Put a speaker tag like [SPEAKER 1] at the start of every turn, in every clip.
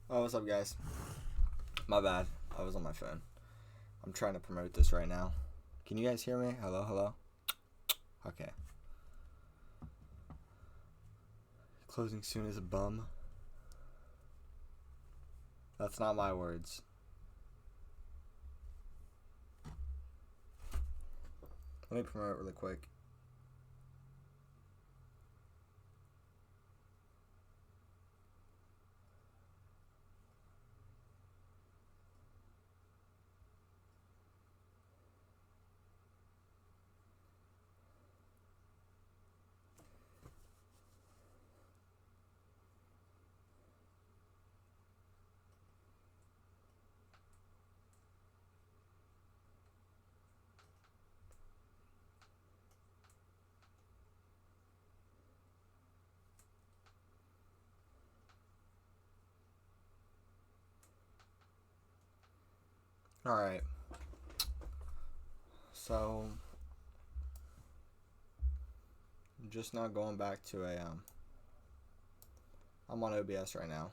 [SPEAKER 1] Oh, what's up, guys? My bad. I was on my phone. I'm trying to promote this right now. Can you guys hear me? Hello, hello? Okay. Closing soon is a bum. That's not my words. Let me promote it really quick. Alright. So, I'm just now going back to I'm on OBS right now.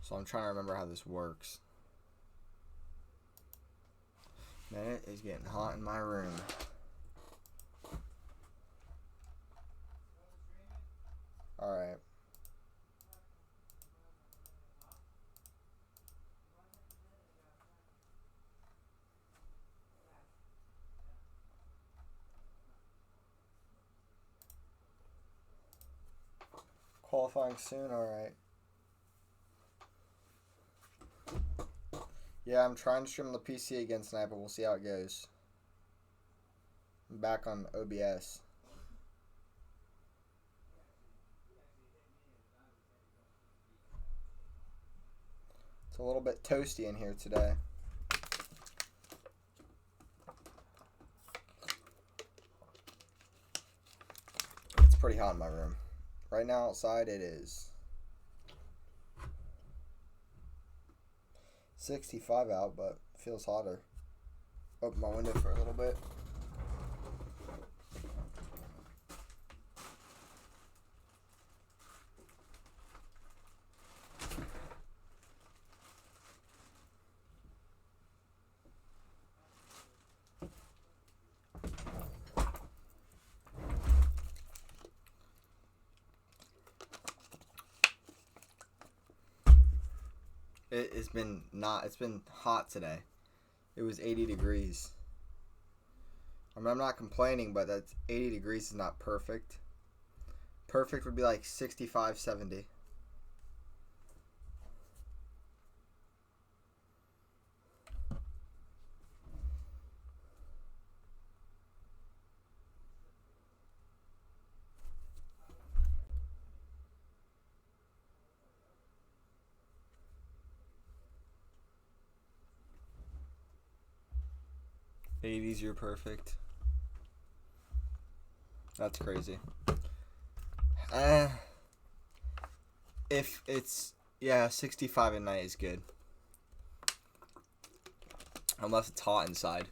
[SPEAKER 1] So I'm trying to remember how this works. Man, it is getting hot in my room. Alright. Qualifying soon, alright. Yeah, I'm trying to stream on the PC again tonight, but we'll see how it goes. I'm back on OBS. It's a little bit toasty in here today. It's pretty hot in my room. Right now outside it is 65 out, but feels hotter. Open my window for a little bit. It's been hot today. It was 80 degrees. I mean, I'm not complaining, but that's 80 degrees is not perfect. Perfect would be like 65, 70. '80s, you're perfect. That's crazy. If it's 65 at night is good. Unless it's hot inside.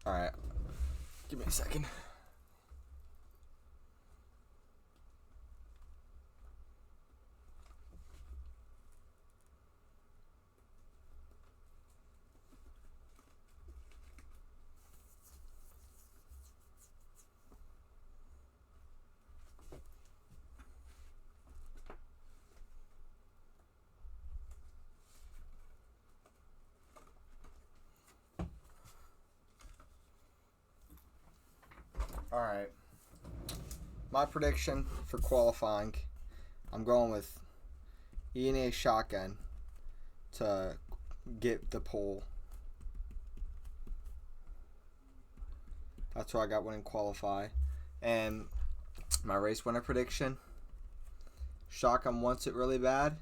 [SPEAKER 1] Alright. Give me a second. Alright. My prediction for qualifying, I'm going with E&A shotgun to get the pole. That's what I got winning qualify. And my race winner prediction, shotgun wants it really bad,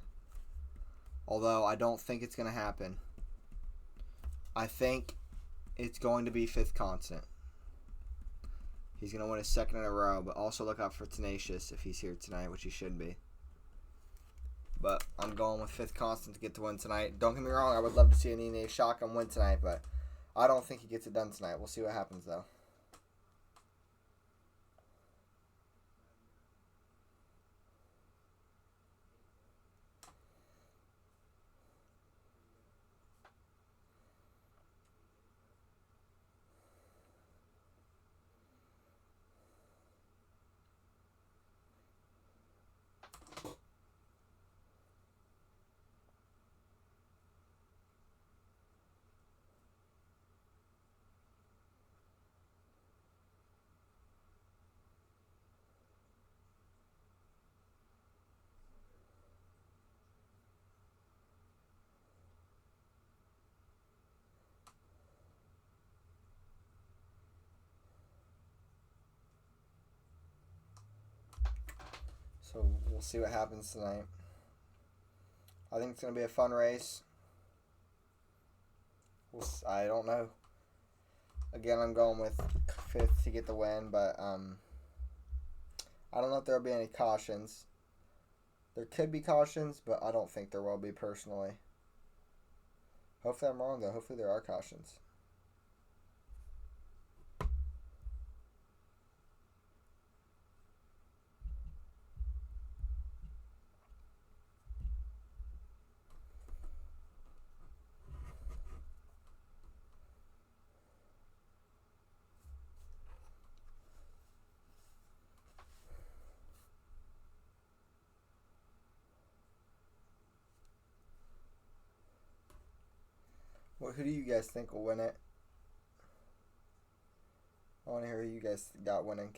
[SPEAKER 1] although I don't think it's going to happen. I think it's going to be fifth continent. He's going to win his second in a row, but also look out for Tenacious if he's here tonight, which he should be. But I'm going with Fifth Constant to get the win tonight. Don't get me wrong, I would love to see an ENA shotgun win tonight, but I don't think he gets it done tonight. We'll see what happens, though. So we'll see what happens tonight. I think it's going to be a fun race. I don't know. Again, I'm going with Fifth to get the win, but I don't know if there'll be any cautions. There could be cautions, but I don't think there will be personally. Hopefully I'm wrong, though. Hopefully there are cautions. Well, who do you guys think will win it? I want to hear who you guys got winning.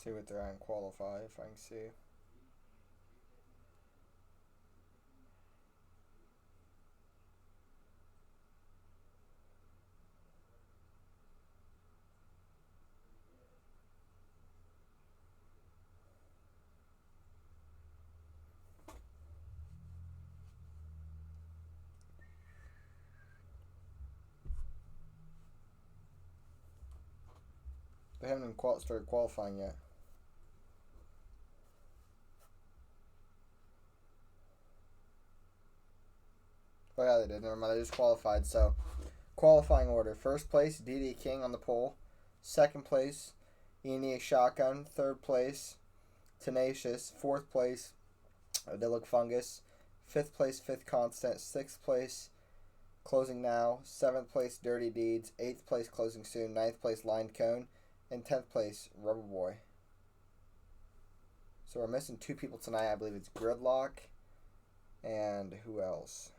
[SPEAKER 1] See what they're at qualify, if I can see. They haven't even started qualifying yet. Oh yeah, they did. Never mind. They just qualified. So, qualifying order: first place, DD King on the pole. Second place, ENA Shotgun. Third place, Tenacious. Fourth place, Idyllic Fungus. Fifth place, Fifth Constant. Sixth place, Closing Now. Seventh place, Dirty Deeds. Eighth place, Closing Soon. Ninth place, Lined Cone. And 10th place, Rubber Boy. So we're missing two people tonight. I believe it's Gridlock. And who else?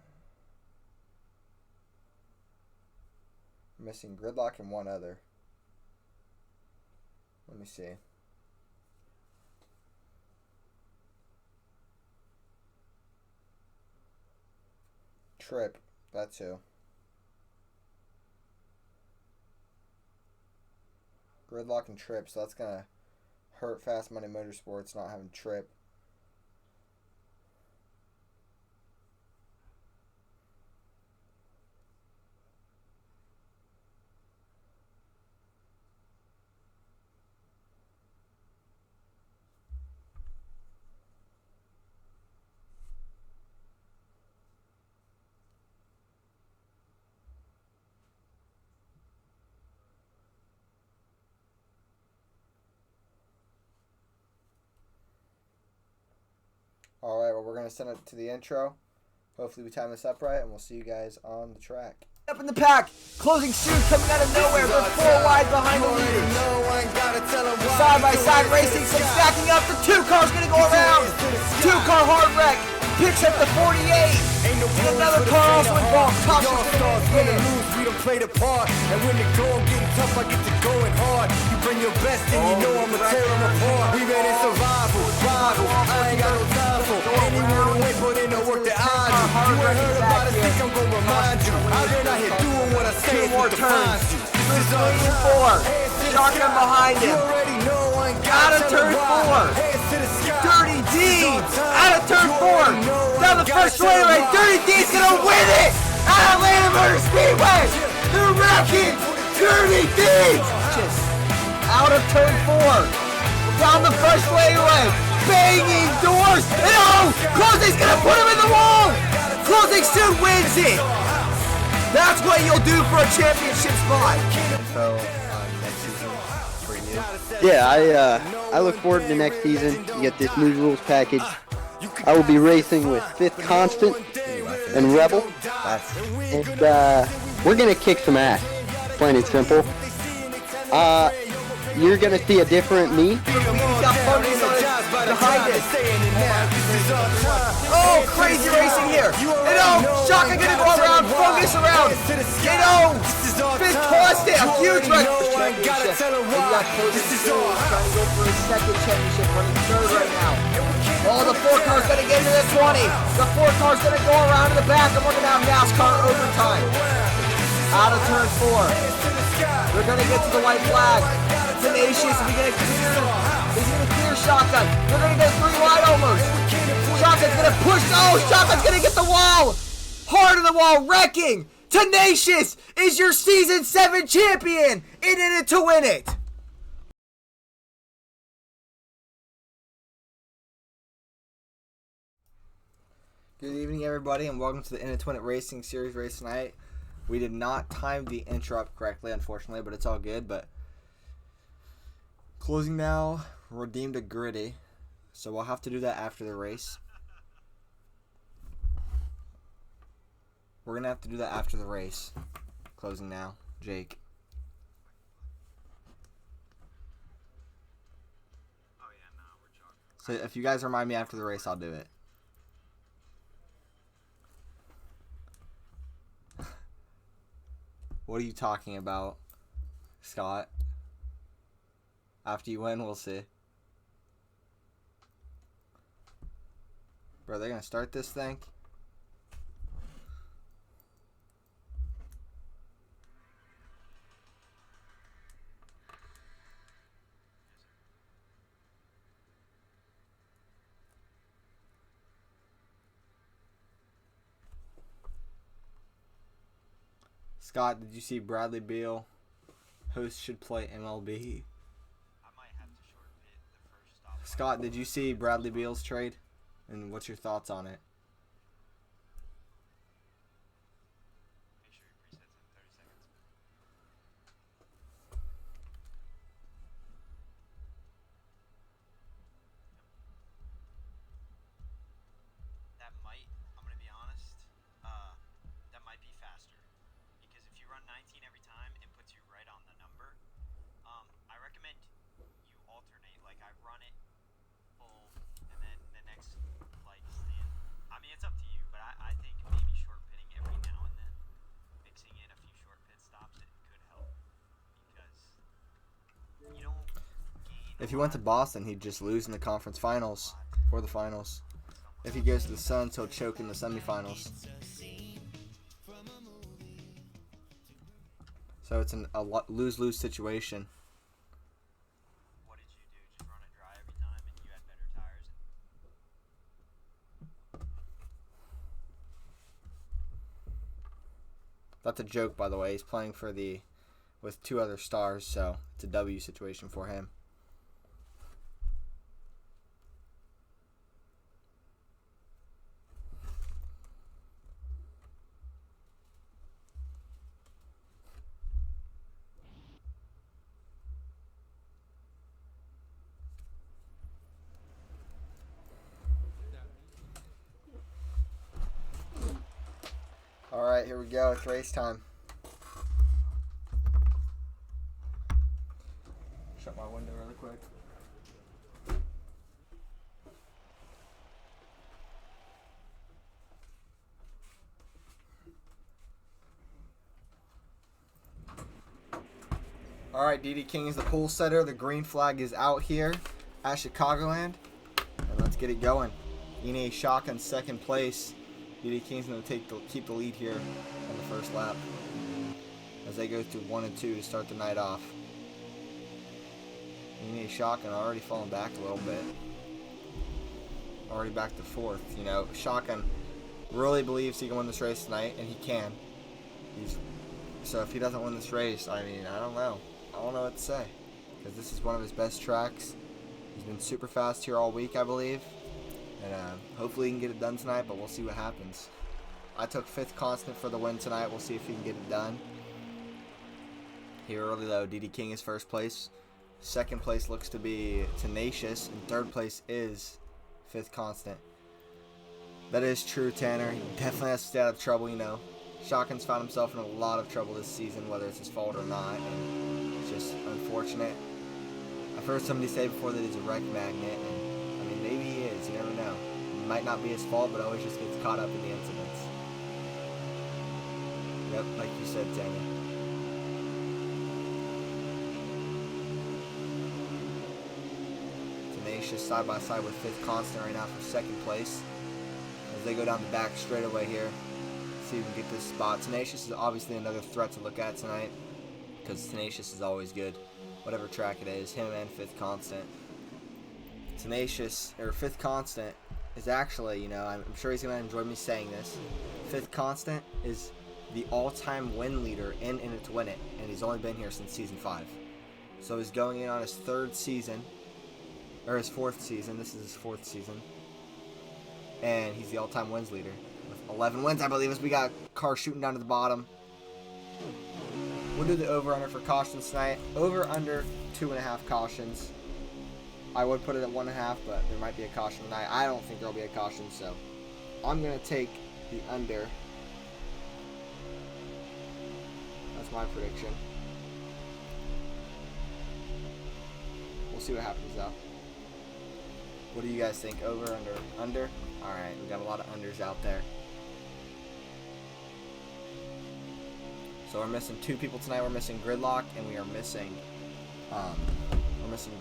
[SPEAKER 1] We're missing Gridlock and one other. Let me see. Trip. That's who. Gridlock and Trip. So that's going to hurt Fast Money Motorsports not having Trip. Alright, well, we're going to send it to the intro. Hopefully we time this up right, and we'll see you guys on the track. Up in the pack, closing soon, coming out of nowhere. They're 4 wide behind the leaders. Side-by-side racing, some stacking up. The 2 car's going to go around. 2-car hard wreck, picks up the 48. And another car also involved. Top stars gonna lose, we don't play the part. And when the goal getting tough, I get to going hard. You bring your best and you know I'ma tear them apart. We been in survival, rival. I ain't got no time for anyone who ain't put in the work that I do. You ain't heard about it, think I'm gonna remind you. I've been out here doing what I say. 2 more turns. He's leading 4. Shotgun behind him. Out of turn 4. Dirty D. Out of turn 4. Down the first straightaway. Dirty D's gonna win it. Out of Atlanta Motor Speedway. They're wrecking. Dirty D. Just out of turn 4. Down the first straightaway. Banging doors. And oh, Closing's gonna put him in the wall. Closing soon wins it. That's what you'll do for a championship spot. So, next season for you?
[SPEAKER 2] Yeah, I look forward to the next season. You get this new rules package. I will be racing with Fifth Constant and Rebel. And we're going to kick some ass, plain and simple. You're going to see a different me.
[SPEAKER 1] Oh, crazy racing here. And oh, Shaka gonna go around, focus around. And oh, Fifth Constant, a huge wreck. And you got Cody Stewart trying to go for his second championship, running 3rd right now. Oh, the 4 car's gonna get into the 20. The 4 car's gonna go around in the back, and we're gonna have NASCAR overtime. Out of turn 4. They're gonna get to the white flag. Tenacious, is he gonna clear Shotgun? They're gonna get 3 wide almost. Shotgun's gonna push. Oh, Shotgun's gonna get the wall. Hard of the wall, wrecking. Tenacious is your season 7 champion. In it to win it. Good evening, everybody, and welcome to the In It to Win It Racing Series race tonight. We did not time the intro up correctly, unfortunately, but it's all good. But closing now, redeemed a gritty, so we'll have to do that after the race. We're gonna have to do that after the race. Closing now, Jake. So if you guys remind me after the race, I'll do it. What are you talking about, Scott? After you win, we'll see. Bro, they're gonna start this thing? Scott, did you see Bradley Beal? Host should play MLB.
[SPEAKER 3] I might have to short pit the first stop.
[SPEAKER 1] Scott, did you see Bradley Beal's trade? And what's your thoughts on it?
[SPEAKER 3] Make sure he presets in 30 seconds. That might, I'm going to be honest, that might be faster. Because if you run 19 every time, it puts you right on the number. I recommend you alternate. Like, I run it full, and then the next, like, stand. I mean, it's up to you, but I think maybe short pitting every now and then, mixing in a few short pit stops, it could help. Because you don't gain.
[SPEAKER 1] If he went to Boston, he'd just lose in the conference finals or the finals. If he goes to the Suns, he'll choke in the semifinals. So it's a lose-lose situation.
[SPEAKER 3] What did you do? Just run it
[SPEAKER 1] That's a joke, by the way. He's playing with 2 other stars, so it's a W situation for him. Alright, here we go. It's race time. Shut my window really quick. Alright, DD King is the pole setter. The green flag is out here at Chicagoland. And let's get it going. Ine Shock in second place. DD King's going to keep the lead here on the first lap as they go through 1 and 2 to start the night off. Ine Shock already falling back a little bit. Already back to 4th. You know, Shotgun really believes he can win this race tonight, and he can. So if he doesn't win this race, I mean, I don't know. I don't know what to say, because this is one of his best tracks. He's been super fast here all week, I believe. And hopefully he can get it done tonight, but we'll see what happens. I took 5th constant for the win tonight. We'll see if he can get it done. Here early, though, DD King is first place. Second place looks to be Tenacious, and third place is 5th constant. That is true, Tanner. He definitely has to stay out of trouble, you know. Shotgun's found himself in a lot of trouble this season, whether it's his fault or not. And it's just unfortunate. I've heard somebody say before that he's a wreck magnet, and I mean, maybe he is. You never know. It might not be his fault, but always just gets caught up in the incidents. Yep, like you said, Tanner. Tenacious side by side with 5th constant right now for second place as they go down the back straightaway here. See if we can get this spot. Tenacious is obviously another threat to look at tonight because Tenacious is always good, whatever track it is. Him and 5th constant. Tenacious or 5th constant is actually, you know, I'm sure he's gonna enjoy me saying this. 5th constant is the all-time win leader in It to Win It, and he's only been here since season 5. So he's going in on his 3rd season. Or his 4th season. This is his 4th season. And he's the all-time wins leader. With 11 wins, I believe, as we got cars shooting down to the bottom. We'll do the over-under for cautions tonight. Over-under 2.5 cautions. I would put it at 1.5, but there might be a caution tonight. I don't think there'll be a caution, so I'm going to take the under. That's my prediction. We'll see what happens, though. What do you guys think? Over, under? Under? Alright, we got a lot of unders out there. So we're missing 2 people tonight. We're missing Gridlock, and we are missing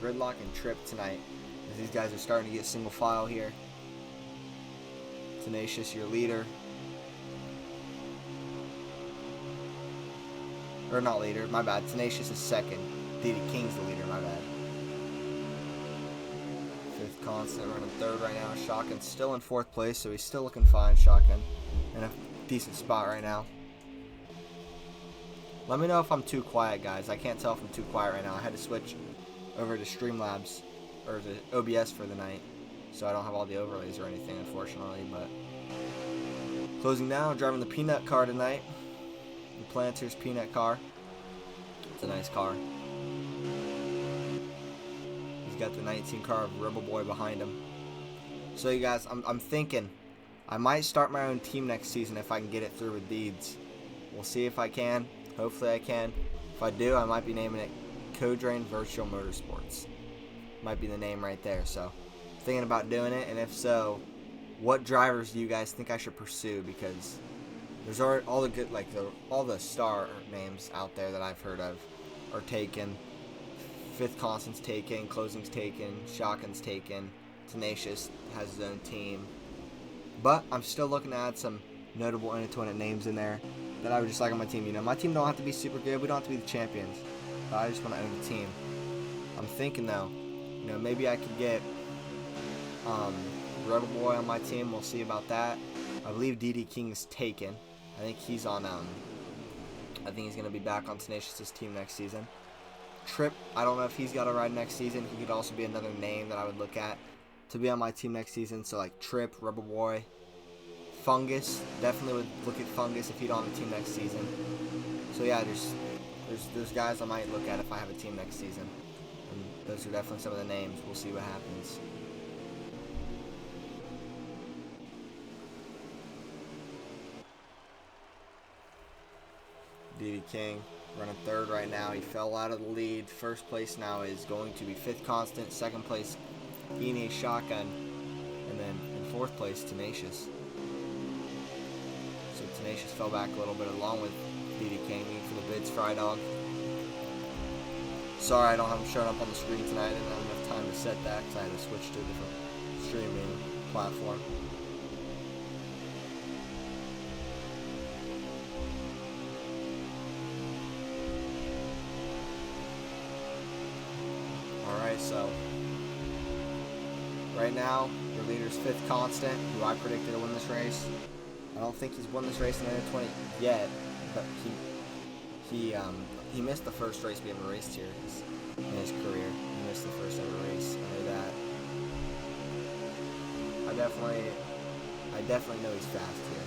[SPEAKER 1] Gridlock and Trip tonight. As these guys are starting to get single file here. Tenacious, your leader. Or not leader, my bad. Tenacious is second. DD King's the leader, my bad. 5th constant running 3rd right now. Shotgun's still in 4th place, so he's still looking fine. Shotgun in a decent spot right now. Let me know if I'm too quiet, guys. I can't tell if I'm too quiet right now. I had to switch over to Streamlabs, or to OBS for the night, so I don't have all the overlays or anything, unfortunately. But closing down, driving the Peanut car tonight. The Planters Peanut car. It's a nice car. He's got the 19 car of Rebel Boy behind him. So you guys, I'm thinking I might start my own team next season if I can get it through with Deeds. We'll see if I can. Hopefully I can. If I do, I might be naming it Codrain Virtual Motorsports. Might be the name right there. So thinking about doing it, and if so, what drivers do you guys think I should pursue? Because there's already all the good, like all the star names out there that I've heard of are taken. 5th constant's taken, closing's taken, shotgun's taken, Tenacious has his own team. But I'm still looking to add some notable It names in there that I would just like on my team. You know, my team don't have to be super good. We don't have to be the champions. But I just want to own the team. I'm thinking though, you know, maybe I could get Rebel Boy on my team. We'll see about that. I believe DD King's taken. I think he's on I think he's going to be back on Tenacious's team next season. Trip, I don't know if he's got a ride next season. He could also be another name that I would look at to be on my team next season. So like Trip, Rebel Boy, Fungus. Definitely would look at Fungus if he'd on the team next season. So yeah, there's guys I might look at if I have a team next season. And those are definitely some of the names. We'll see what happens. D.D. King running third right now. He fell out of the lead. First place now is going to be Fifth Constant. Second place, Ine Shotgun. And then in fourth place, Tenacious. So Tenacious fell back a little bit along with D.D. King for the bids, Fry Dog. Sorry I don't have him showing up on the screen tonight. I didn't have enough time to set that because I had to switch to a different streaming platform. Alright, so right now your leader's Fifth Constant, who I predicted to win this race. I don't think he's won this race in the 20 yet, but he missed the first race being raced here in his career. He missed the first ever race. I know that. I definitely know he's fast here.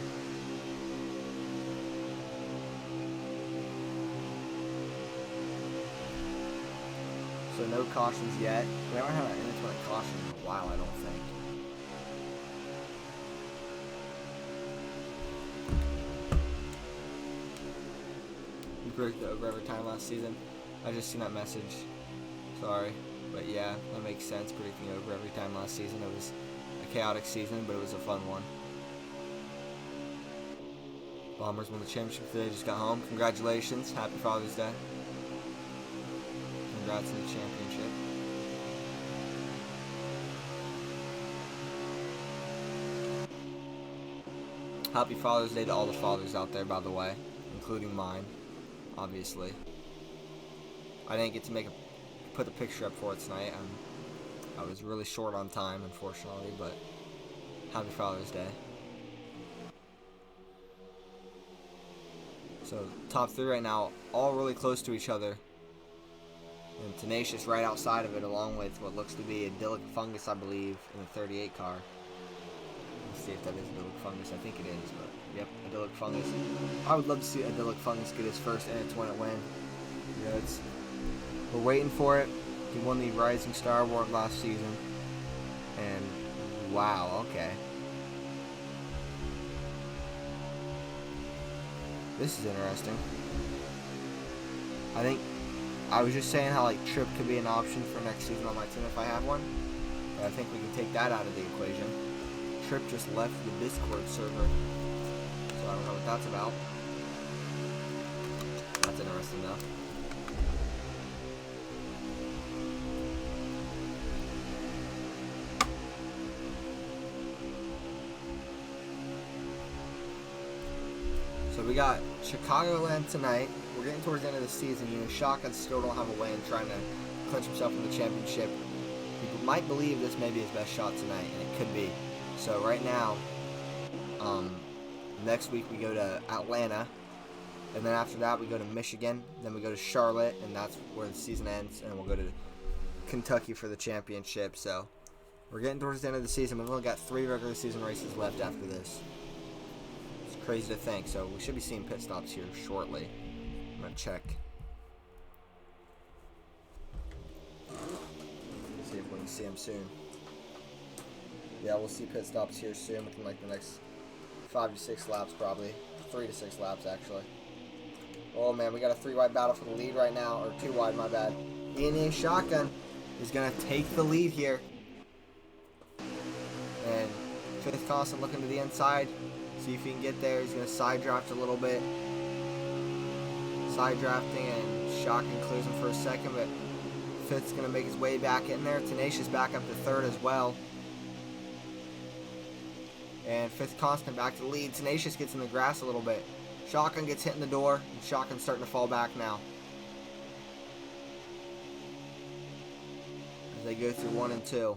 [SPEAKER 1] So no cautions yet. We haven't had an in-20 caution in a while, I don't think. You predicted over every time last season. I just seen that message. Sorry. But yeah, that makes sense, predicting over every time last season. It was a chaotic season, but it was a fun one. Bombers won the championship today, just got home. Congratulations. Happy Father's Day. Congrats on the championship. Happy Father's Day to all the fathers out there, by the way, including mine, obviously. I didn't get to put the picture up for it tonight. I was really short on time, unfortunately, but happy Father's Day. So, top three right now, all really close to each other. And Tenacious right outside of it, along with what looks to be Idyllic Fungus, I believe, in the 38 car. Let's see if that is Idyllic Fungus. I think it is, but yep, Idyllic Fungus. I would love to see Idyllic Fungus get his first in-20 win. You know, we're waiting for it. He won the Rising Star Award last season. And wow, okay. This is interesting. I was just saying how like Trip could be an option for next season on my team if I have one. But I think we can take that out of the equation. Trip just left the Discord server. So I don't know what that's about. That's interesting though. So we got Chicagoland tonight. We're getting towards the end of the season. You know, Shotgun still don't have a win, trying to clinch himself in the championship. People might believe this may be his best shot tonight, and it could be. So right now, next week we go to Atlanta, and then after that we go to Michigan, then we go to Charlotte, and that's where the season ends, and we'll go to Kentucky for the championship. So we're getting towards the end of the season. We've only got 3 regular season races left after this. It's crazy to think. So we should be seeing pit stops here shortly. I'm gonna check. See if we can see them soon. Yeah, we'll see pit stops here soon within like the next 5 to 6 laps, probably 3 to 6 laps actually. Oh man, we got a 3-wide battle for the lead right now, or 2 wide, my bad. Ine Shotgun is gonna take the lead here, and Fifth Constant looking to the inside, see if he can get there. He's gonna side draft a little bit. Side drafting, and Shotgun clears him for a second, but Fifth's going to make his way back in there. Tenacious back up to third as well. And Fifth Constant back to the lead. Tenacious gets in the grass a little bit. Shotgun gets hit in the door, and Shotgun's starting to fall back now. As they go through 1 and 2.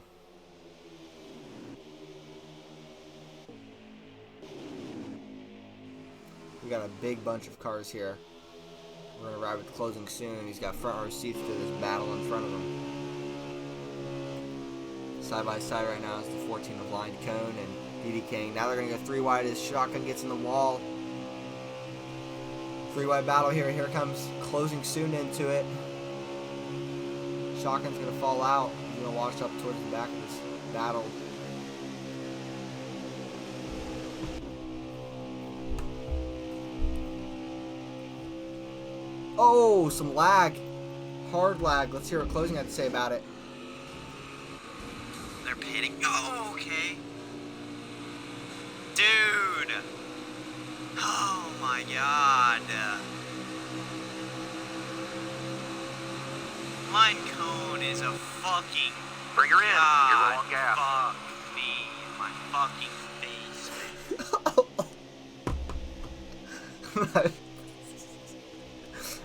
[SPEAKER 1] We got a big bunch of cars here. We're going to ride with closing soon. He's got front row seats to this battle in front of him. Side by side right now is the 14 of Blind Cone and DD King. Now they're going to go 3 wide as Shotgun gets in the wall. 3 wide battle here. Here comes closing soon into it. Shotgun's going to fall out. He's going to wash up towards the back of this battle. Oh, some lag. Hard lag. Let's hear what closing had to say about it.
[SPEAKER 3] They're pitting. Oh, okay. Dude. Oh my god. Blind Cone is a fucking.
[SPEAKER 4] Bring her in.
[SPEAKER 3] God,
[SPEAKER 4] You're on gas.
[SPEAKER 3] fuck me in my fucking face.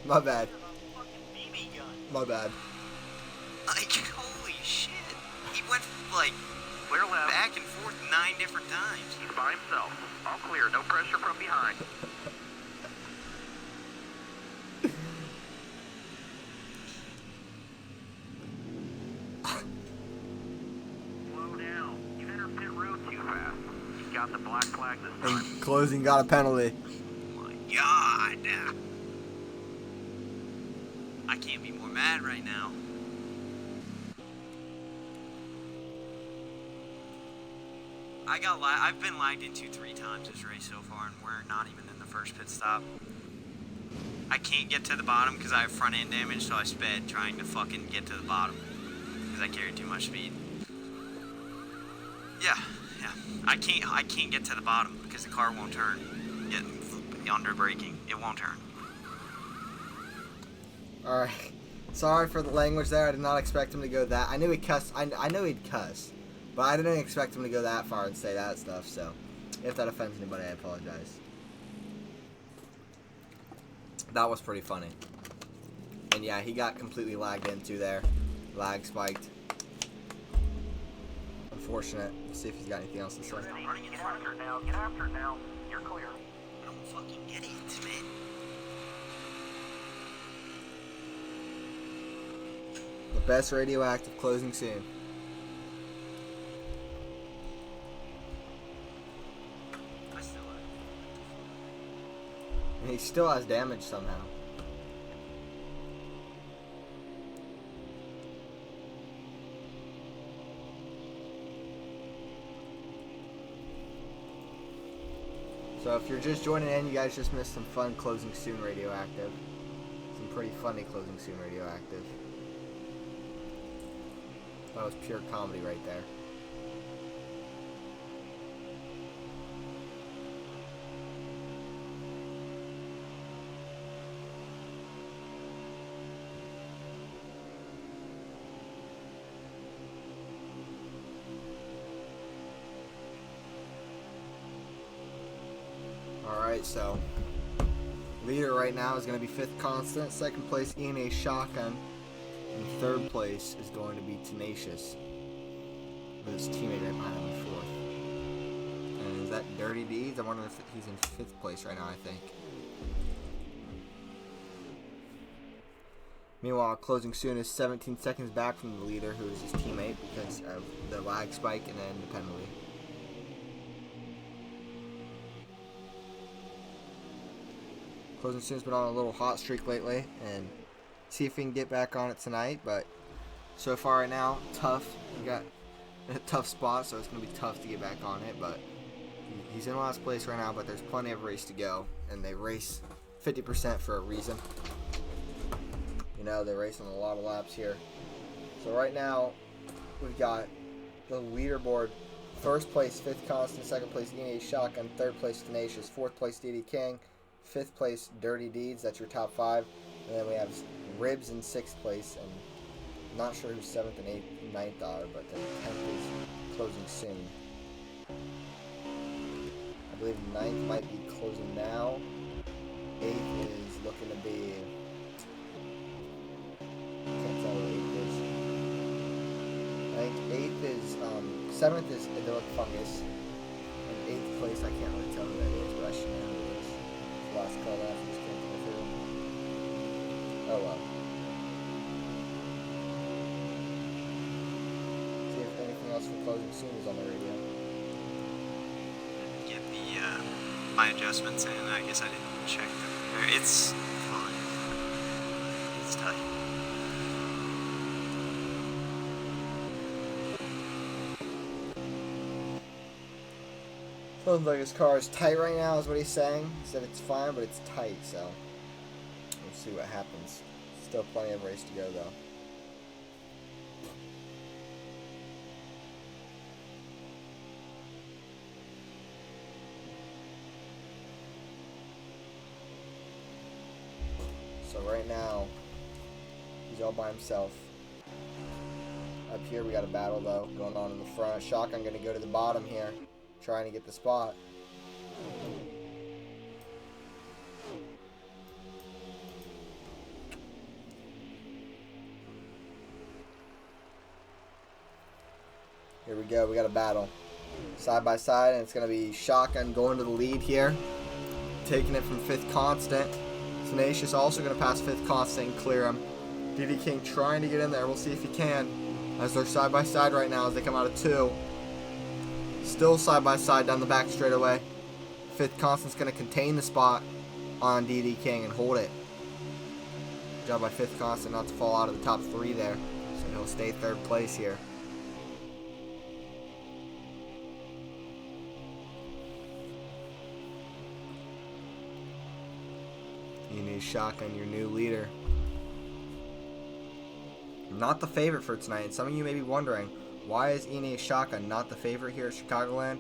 [SPEAKER 1] My bad.
[SPEAKER 3] Fucking BB gun.
[SPEAKER 1] My bad.
[SPEAKER 3] Like, holy shit. He went, like,
[SPEAKER 4] Clear left.
[SPEAKER 3] back and forth 9 different times.
[SPEAKER 4] He's by himself. All clear. No pressure from behind. Slow down. You entered pit road too fast. You've got the black flag this time.
[SPEAKER 1] And closing got a penalty.
[SPEAKER 3] Oh my god. I can't be more mad right now. I've been lagged into 3 times this race so far, and we're not even in the first pit stop. I can't get to the bottom because I have front end damage, so I sped trying to fucking get to the bottom because I carried too much speed. Yeah. I can't get to the bottom because the car won't turn. Under braking, it won't turn.
[SPEAKER 1] Alright. Sorry for the language there. I did not expect him to go that. I knew he'd cuss. I know he'd cuss. But I didn't expect him to go that far and say that stuff. So, if that offends anybody, I apologize. That was pretty funny. And yeah, he got completely lagged into there. Lag spiked. Unfortunate. Let's see if he's got anything else to say.
[SPEAKER 4] Get after it now. Get after it now. You're clear.
[SPEAKER 3] I'm a fucking idiot, man.
[SPEAKER 1] The best radioactive closing soon.
[SPEAKER 3] I still like
[SPEAKER 1] And he still has damage somehow. So if you're just joining in, you guys just missed some fun closing soon radioactive. Some pretty funny closing soon radioactive. That was pure comedy right there. Alright, so leader right now is going to be 5th Constant, 2nd place ENA Shotgun, and 3rd place is going to be Tenacious with his teammate right behind him in 4th. And is that Dirty Deeds? I wonder if he's in 5th place right now, I think. Meanwhile, closing soon is 17 seconds back from the leader, who is his teammate, because of the lag spike and then the penalty. Closing soon's been on a little hot streak lately, and see if we can get back on it tonight. But so far right now, tough. We got a tough spot, so it's gonna be tough to get back on it. But he's in last place right now, but there's plenty of race to go, and they race 50% for a reason. You know, they're racing a lot of laps here. So right now, we've got the leaderboard: 1st place 5th Constant, 2nd place ENA Shotgun, 3rd place Tenacious, 4th place DD King, 5th place Dirty Deeds. That's your top 5. And then we have Ribs in 6th place, and I'm not sure who 7th and 8th and 9th are, but then 10th is closing soon. I believe 9th might be closing now. 8th is looking to be, can't tell what 8th is. I think 8th is, 7th is Idyllic Fungus, and 8th place, I can't really tell who that is, but I should know who it is. Last call out, just can't go through. Oh well. See if anything else from closing soon is on the radio.
[SPEAKER 3] Get the my adjustments in. I guess I didn't check them. It's fine. It's tight.
[SPEAKER 1] Sounds like his car is tight right now, is what he's saying. He said it's fine, but it's tight, so we'll see what happens. Still plenty of race to go, though. So right now, he's all by himself. Up here we got a battle, though, going on in the front. Shotgun going to go to the bottom here, trying to get the spot. Here we go. We got a battle. Side by side, and it's going to be Shotgun going to the lead here. Taking it from 5th Constant. Tenacious also going to pass 5th Constant and clear him. DD King trying to get in there. We'll see if he can. As they're side by side right now as they come out of 2. Still side by side down the back straightaway. 5th Constant's going to contain the spot on DD King and hold it. Good job by 5th Constant not to fall out of the top 3 there. So he'll stay 3rd place here. You need Shotgun, your new leader. Not the favorite for tonight. Some of you may be wondering, why is ENA Shotgun not the favorite here at Chicagoland?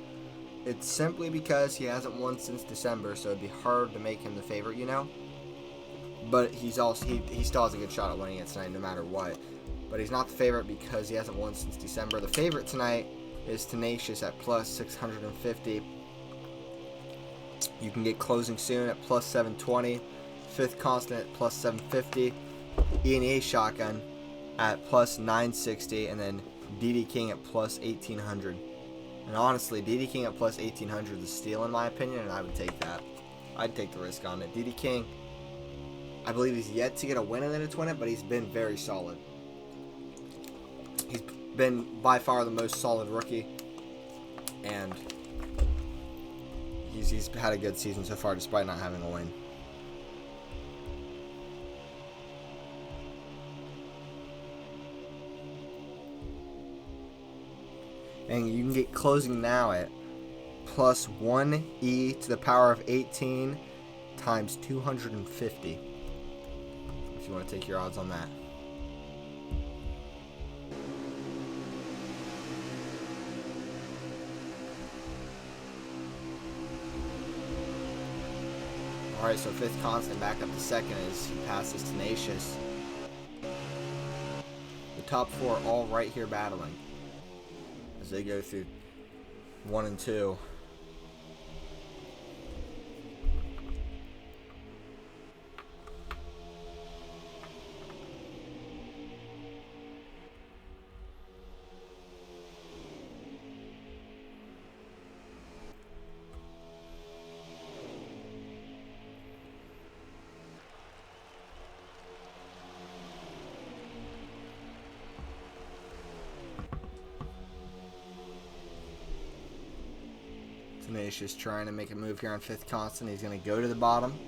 [SPEAKER 1] It's simply because he hasn't won since December, so it'd be hard to make him the favorite, you know? But he's also he still has a good shot at winning it tonight no matter what. But he's not the favorite because he hasn't won since December. The favorite tonight is Tenacious at plus 650. You can get Closing Soon at plus 720. 5th Constant at plus 750. ENA Shotgun at plus 960, and then DD King at plus 1800. And honestly, DD King at plus 1800 is a steal in my opinion, and I would take that. I'd take the risk on it. DD King, I believe he's yet to get a win in the II2WI, but he's been very solid. He's been by far the most solid rookie, and he's had a good season so far despite not having a win. And you can get Closing now at plus 1e to the power of 18 times 250. If you want to take your odds on that. Alright, so 5th Constant back up to 2nd as he passes Tenacious. The top 4 all right here battling as they go through 1 and 2. Tenacious trying to make a move here on 5th Constant. He's going to go to the bottom.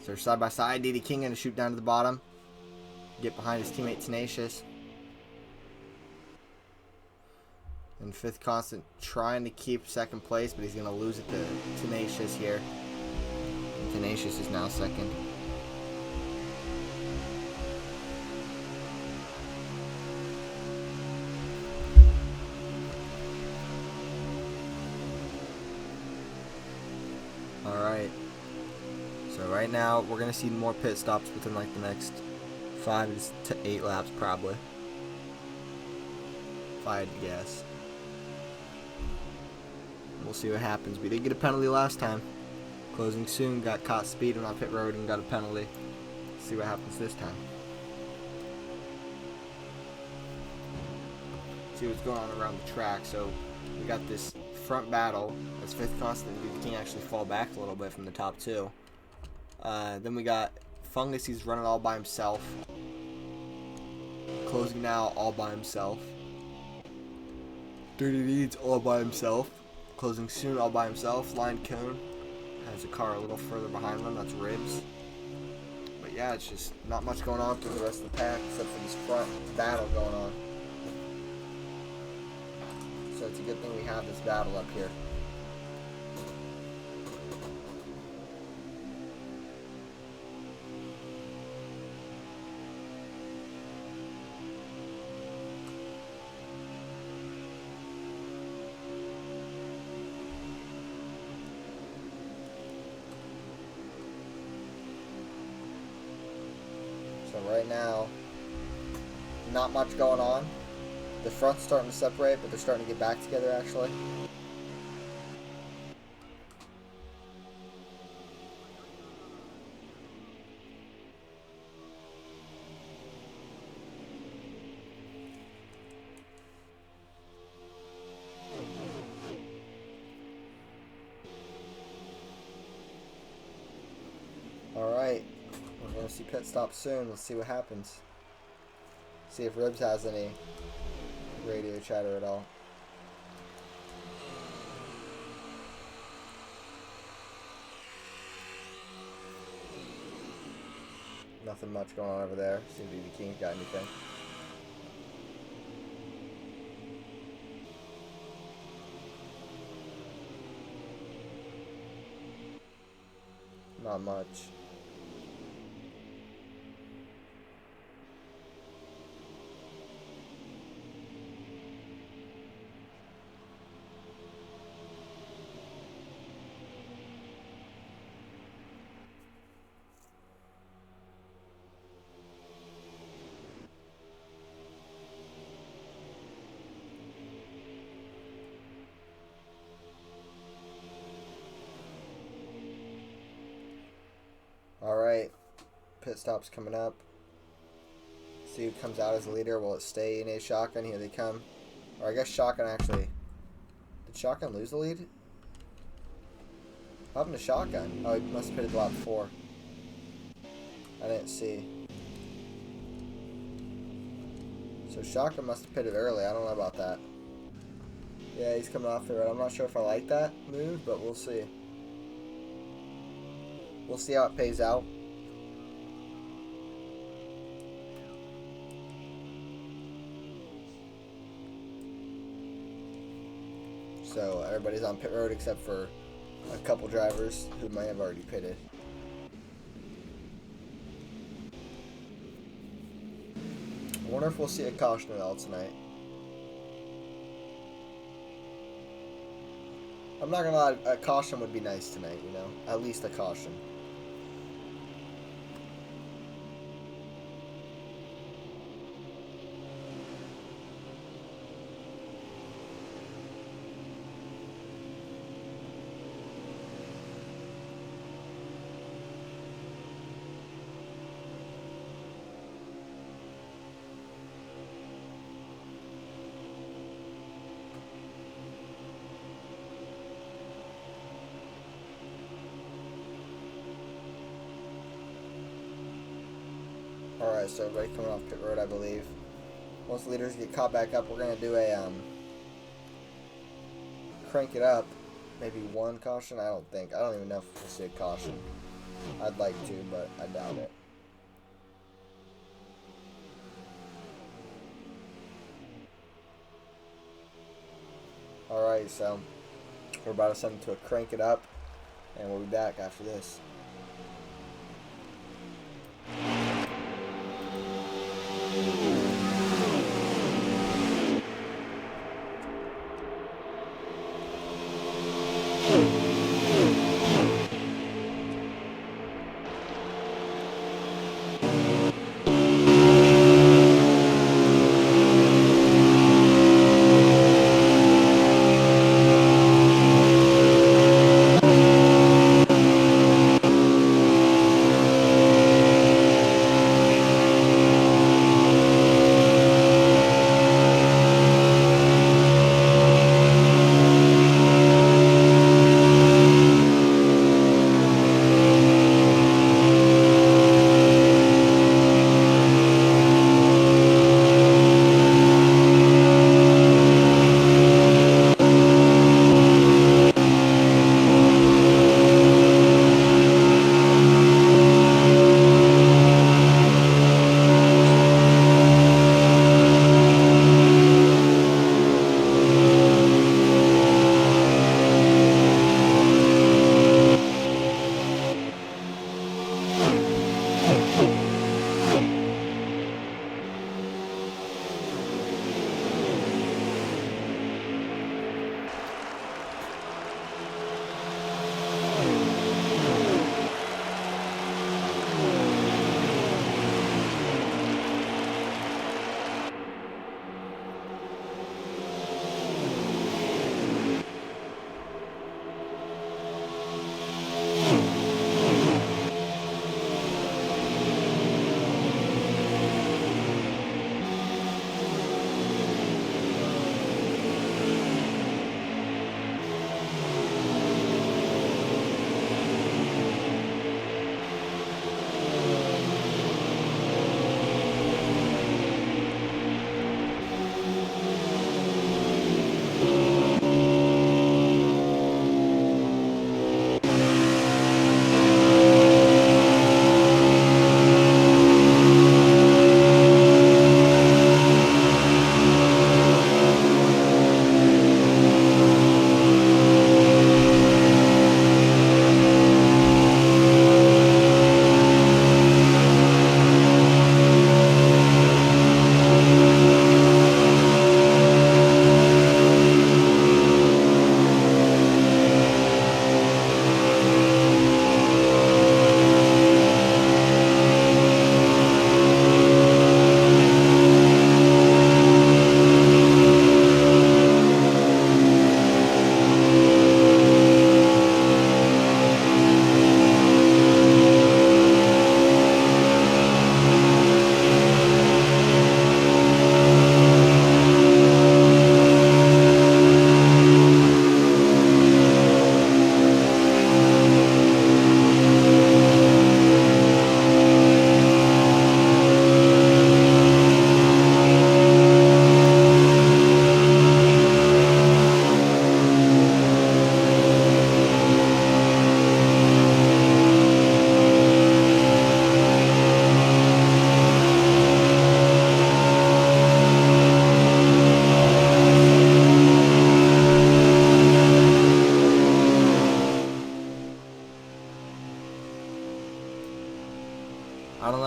[SPEAKER 1] So they're side by side. DD King going to shoot down to the bottom. Get behind his teammate Tenacious. And 5th Constant trying to keep 2nd place, but he's going to lose it to Tenacious here. And Tenacious is now 2nd. Alright, so right now we're going to see more pit stops within like the next 5 to 8 laps probably, if I had to guess. We'll see what happens. We did get a penalty last time. Closing Soon got caught speeding on pit road and got a penalty. Let's see what happens this time. See what's going on around the track. So we got this front battle as 5th Constant and DD King actually fall back a little bit from the top 2. Then we got Fungus, he's running all by himself. Closing now, all by himself. Dirty Deeds, all by himself. Closing soon, all by himself. Line Cone has a car a little further behind them. That's Ribs. But yeah, it's just not much going on through the rest of the pack except for this front battle going on. So it's a good thing we have this battle up here. So right now, not much going on. The front's starting to separate, but they're starting to get back together actually. Alright, we're going to see pit stop soon. Let's see what happens. See if Ribs has any radio chatter at all. Nothing much going on over there. See if BB King's got anything. Not much. Alright, pit stop's coming up. See who comes out as the leader. Will it stay in a Shotgun? Here they come. Or I guess Shotgun actually. Did Shotgun lose the lead? What happened to Shotgun? Oh, he must have pitted the lap before. I didn't see. So Shotgun must have pitted early. I don't know about that. Yeah, he's coming off the road. I'm not sure if I like that move, but we'll see. We'll see how it pays out. So everybody's on pit road except for a couple drivers who might have already pitted. I wonder if we'll see a caution at all tonight. I'm not gonna lie, a caution would be nice tonight, you know? At least a caution. Alright, so everybody coming off pit road, I believe. Once the leaders get caught back up, we're going to do a, crank it up. Maybe one caution? I don't think. I don't even know if we'll see a caution. I'd like to, but I doubt it. Alright, so we're about to send it to a crank it up, and we'll be back after this.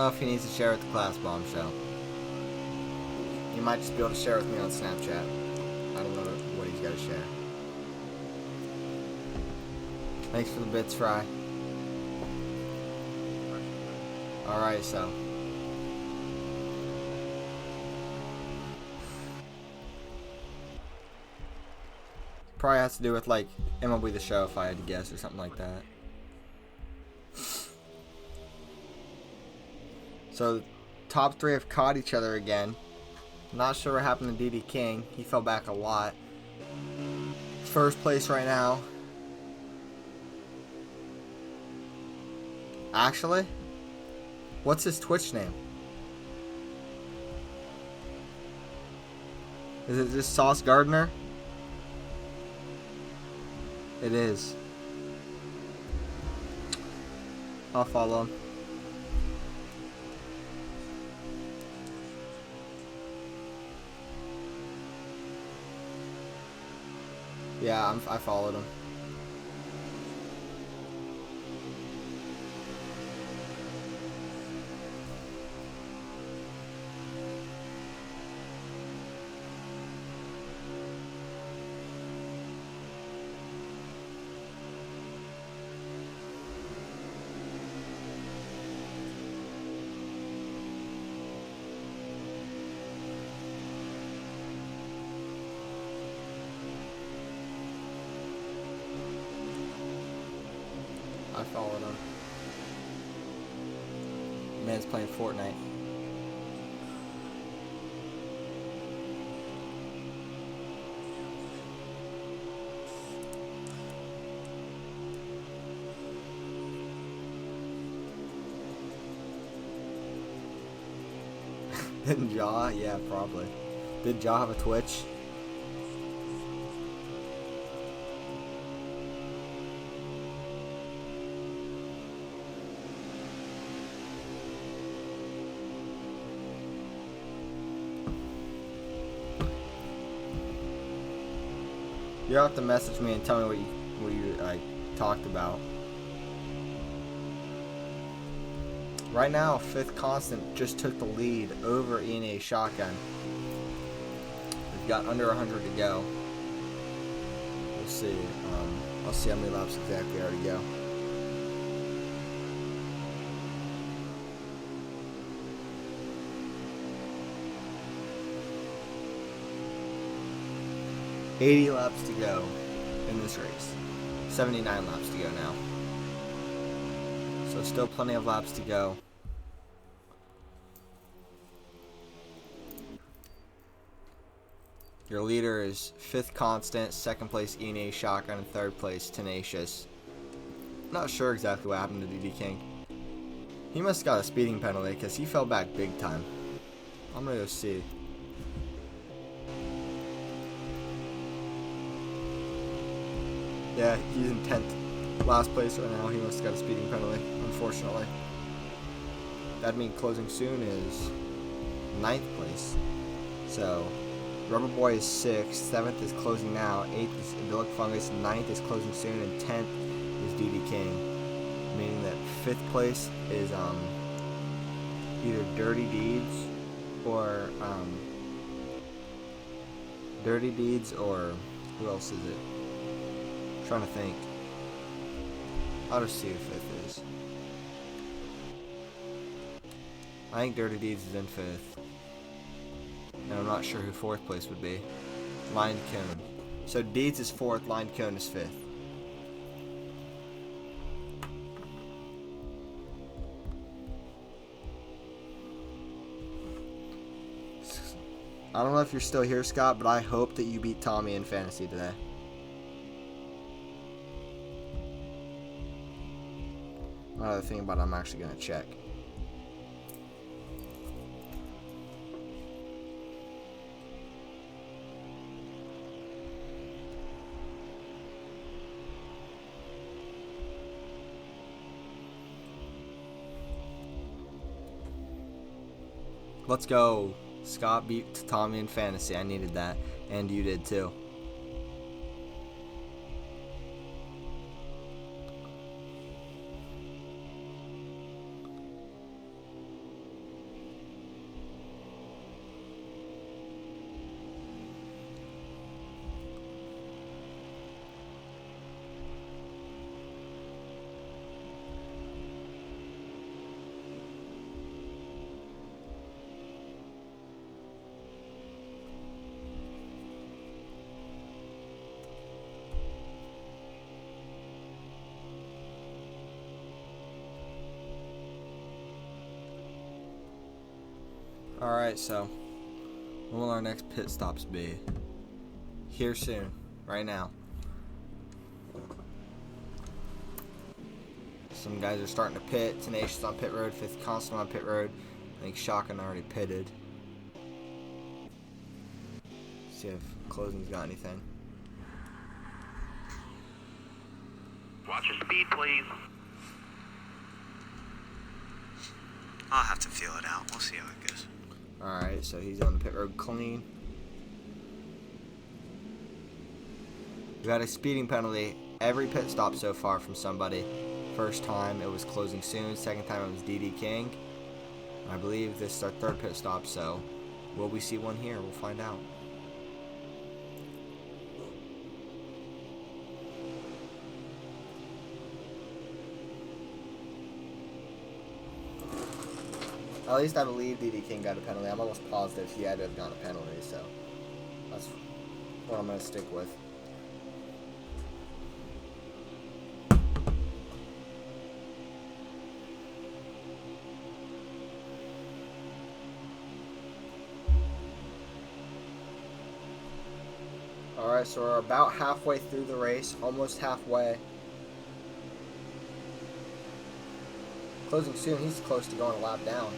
[SPEAKER 1] know if he needs to share with the class bombshell. He might just be able to share with me on Snapchat. I don't know what he's got to share. Thanks for the bits, Fry. Alright, so. Probably has to do with, like, MLB The Show, if I had to guess, or something like that. So, top three have caught each other again. Not sure what happened to D.D. King. He fell back a lot. First place right now. Actually, what's his Twitch name? Is it just Sauce Gardner? It is. I'll follow him. Yeah, I followed him. I followed him. Man's playing Fortnite. Didn't Jaw? Yeah, probably. Did Jaw have a Twitch? You'll have to message me and tell me what you like talked about. Right now, Fifth Constant just took the lead over ENA Shotgun. We've got under 100 to go. We'll see. I'll see how many laps exactly are to go. $80 laps to go in this race. 79 laps to go now. So still plenty of laps to go. Your leader is Fifth Constant, second place ENA Shotgun, and third place Tenacious. Not sure exactly what happened to DD King. He must have got a speeding penalty because he fell back big time. I'm gonna go see. Yeah, he's in 10th. Last place right now. He must have got a speeding penalty, unfortunately. That'd mean closing soon is 9th place. So, Rubber Boy is 6th, 7th is closing now, 8th is Idyllic Fungus, 9th is closing soon, and 10th is DD King. Meaning that 5th place is either Dirty Deeds or who else is it? I'm trying to think. I'll just see who 5th is. I think Dirty Deeds is in 5th. And I'm not sure who 4th place would be. Lined Cone. So Deeds is 4th, Lined Cone is 5th. I don't know if you're still here, Scott, but I hope that you beat Tommy in fantasy today. Another thing about it, I'm actually going to check. Let's go. Scott beat Tommy in fantasy. I needed that. And you did too. Alright, so when will our next pit stops be? Here soon. Right now. Some guys are starting to pit. Tenacious on pit road. Fifth Constant on pit road. I think Shotgun already pitted. See if Closing's got anything.
[SPEAKER 4] Watch your speed, please.
[SPEAKER 3] I'll have to feel it out. We'll see how it goes.
[SPEAKER 1] Alright, so he's on the pit road clean. We got a speeding penalty every pit stop so far from somebody. First time it was Closing Soon. Second time it was DD King. I believe this is our third pit stop, so will we see one here? We'll find out. At least I believe DD King got a penalty. I'm almost positive he had to have gotten a penalty, so that's what I'm going to stick with. Alright, so we're about halfway through the race, almost halfway. Closing Soon, he's close to going a lap down.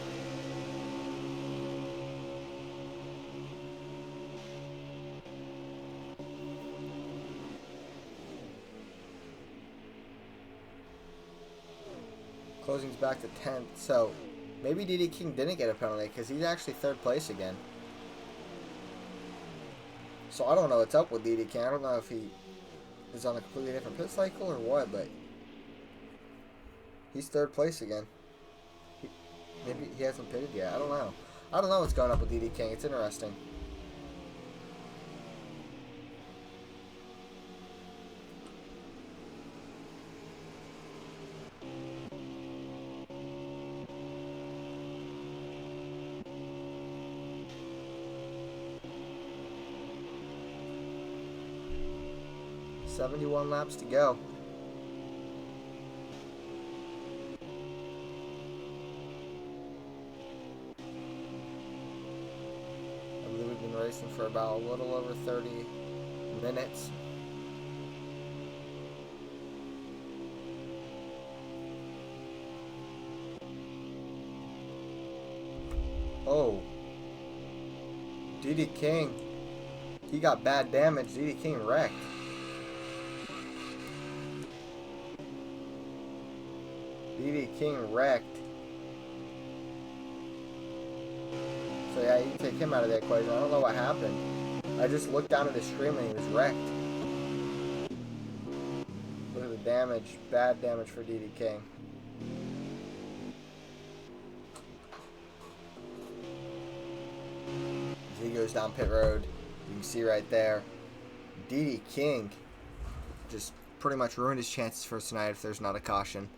[SPEAKER 1] Closing's back to 10th, so maybe DD King didn't get a penalty because he's actually third place again. So I don't know what's up with DD King. I don't know if he is on a completely different pit cycle or what, but he's third place again. Maybe he hasn't pitted yet. I don't know. I don't know what's going up with DD King. It's interesting. .71 laps to go. I believe we've been racing for about a little over 30 minutes. Oh. DD King. He got bad damage. DD King wrecked. DD King wrecked. So yeah, you can take him out of the equation. I don't know what happened. I just looked down at his screen and he was wrecked. Look at the damage. Bad damage for DD King. As he goes down pit road, you can see right there, DD King just pretty much ruined his chances for tonight if there's not a caution.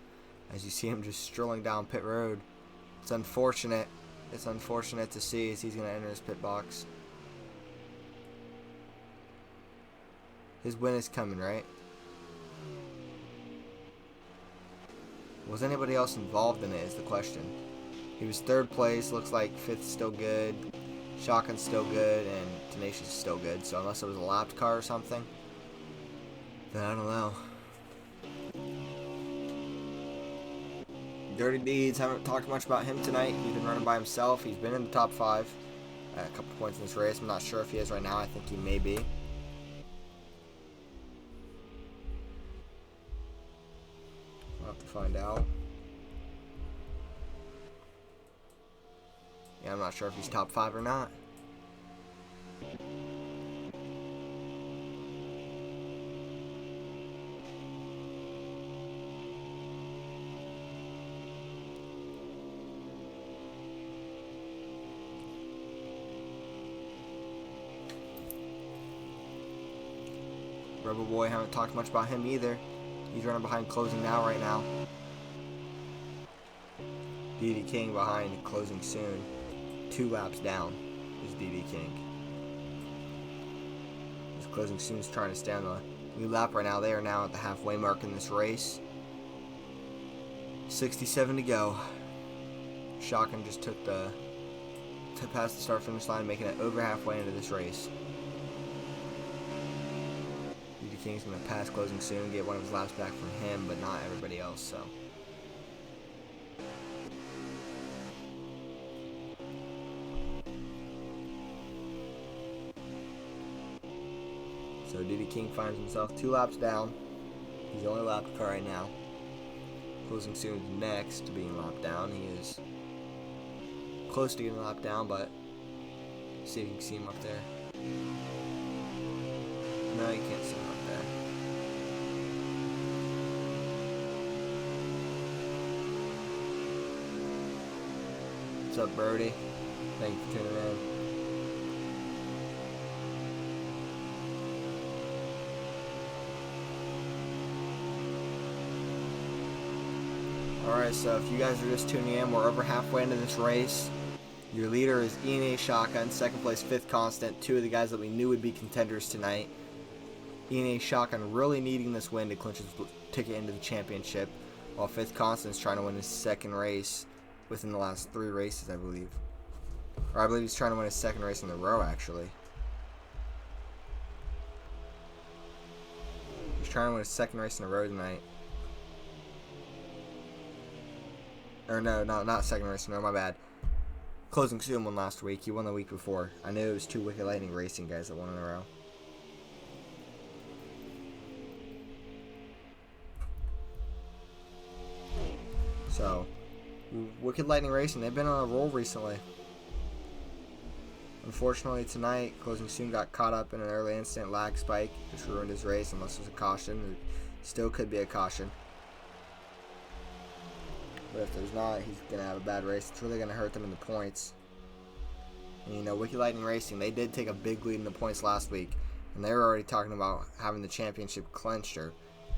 [SPEAKER 1] As you see him just strolling down pit road. It's unfortunate. It's unfortunate to see as he's going to enter his pit box. His win is coming, right? Was anybody else involved in it is the question. He was third place. Looks like fifth still good. Shotgun's still good. And Tenacious is still good. So unless it was a lapped car or something, then I don't know. Dirty Deeds, haven't talked much about him tonight. He's been running by himself. He's been in the top 5 at a couple points in this race. I'm not sure if he is right now. I think he may be. We'll have to find out. Yeah, I'm not sure if he's top 5 or not. Rebel Boy, haven't talked much about him either. He's running behind Closing now right now. DD King behind Closing Soon. 2 laps down is DD King. This Closing Soon's trying to stay on the new lap right now. They are now at the halfway mark in this race. 67 to go. Shotgun just took to pass the start-finish line, making it over halfway into this race. UD King's going to pass closing soon, get one of his laps back from him, but not everybody else, so. So DD King finds himself 2 laps down. He's the only lap car right now. Closing soon is next to being lapped down. He is close to getting lapped down, but see if you can see him up there. No, you can't see him up there. What's up, Birdie? Thank you for tuning in. Alright, so if you guys are just tuning in, we're over halfway into this race. Your leader is E&A Shotgun, second place, 5th Constant, 2 of the guys that we knew would be contenders tonight. E&A Shotgun really needing this win to clinch his ticket into the championship, while 5th Constant is trying to win his second race within the last 3 races, I believe. Or I believe he's trying to win his second race in a row, actually. He's trying to win his second race in a row tonight. Or no, not second race, no, my bad. Closing soon won last week. He won the week before. I knew it was 2 Wicked Lightning Racing guys that won in a row. So, Wicked Lightning Racing, they've been on a roll recently. Unfortunately tonight, Closing Soon got caught up in an early instant lag spike, which ruined his race unless there's a caution. There still could be a caution. But if there's not, he's going to have a bad race. It's really going to hurt them in the points. And, you know, Wicked Lightning Racing, they did take a big lead in the points last week. And they were already talking about having the championship clinched, or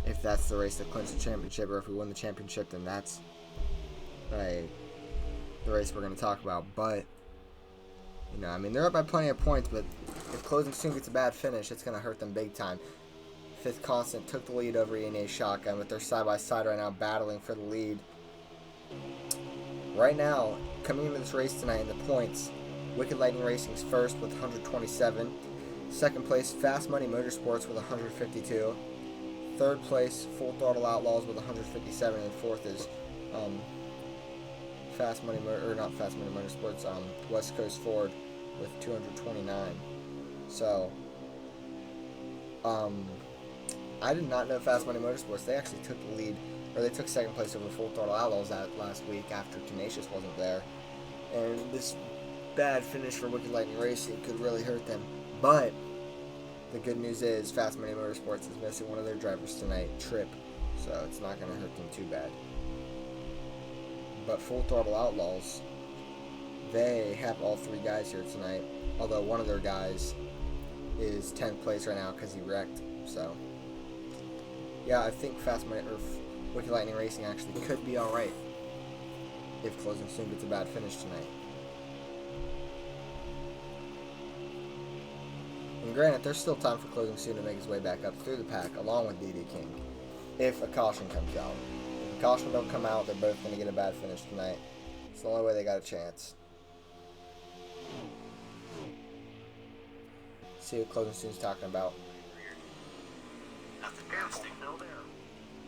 [SPEAKER 1] if that's the race that clinched the championship, or if we win the championship, then that's the race we're going to talk about. But, you know, I mean, they're up by plenty of points, but if Closing Soon gets a bad finish, it's going to hurt them big time. 5th Constant took the lead over E&A Shotgun, but they're side-by-side right now battling for the lead. Right now, coming into this race tonight in the points, Wicked Lightning Racing's first with 127. Second place, Fast Money Motorsports with 152. Third place, Full Throttle Outlaws with 157. And fourth is not Fast Money Motorsports, West Coast Ford with 229. So, I did not know Fast Money Motorsports. They actually took the lead. Or they took second place over Full Throttle Outlaws that last week after Tenacious wasn't there. And this bad finish for Wicked Lightning Racing could really hurt them. But the good news is Fast Money Motorsports is missing one of their drivers tonight, Tripp. So it's not going to hurt them too bad. But Full Throttle Outlaws, they have all 3 guys here tonight. Although one of their guys is 10th place right now because he wrecked. So, yeah, I think Wicked Lightning Racing actually could be alright if Closing Soon gets a bad finish tonight. And granted, there's still time for Closing Soon to make his way back up through the pack along with DD King if a caution comes out. If a caution don't come out, they're both going to get a bad finish tonight. It's the only way they got a chance. See what Closing Soon's talking about.
[SPEAKER 3] Nothing drastic.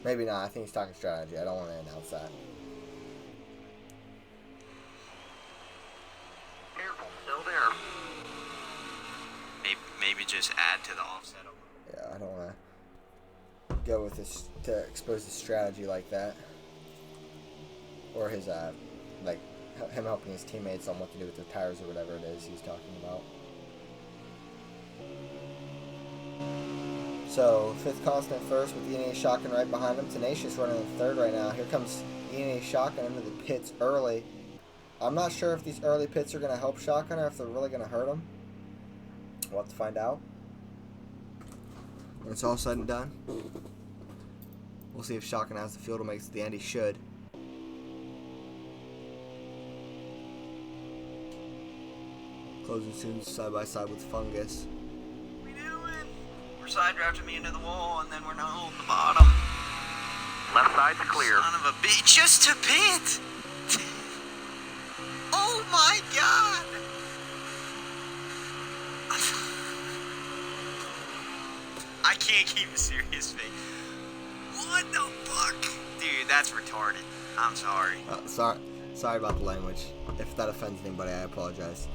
[SPEAKER 1] Maybe not. I think he's talking strategy. I don't want to announce that.
[SPEAKER 4] Careful, still there.
[SPEAKER 3] Maybe just add to the offset a little.
[SPEAKER 1] Yeah, I don't want to go with this to expose his strategy like that. Or his, like, him helping his teammates on what to do with the tires or whatever it is he's talking about. So, 5th Constant first with E&A Shotgun right behind him. Tenacious running in 3rd right now. Here comes E&A Shotgun into the pits early. I'm not sure if these early pits are going to help Shotgun or if they're really going to hurt him. We'll have to find out. When it's all said and done, we'll see if Shotgun has the fuel to make it to the end. He should. Closing soon side by side with Fungus.
[SPEAKER 3] We're side drafting me into the wall, and then we're now on the bottom.
[SPEAKER 4] Left side's clear.
[SPEAKER 3] Son of a bitch, just a pit! Oh my god! I can't keep a serious face. What the fuck? Dude, that's retarded. I'm sorry.
[SPEAKER 1] Sorry about the language. If that offends anybody, I apologize.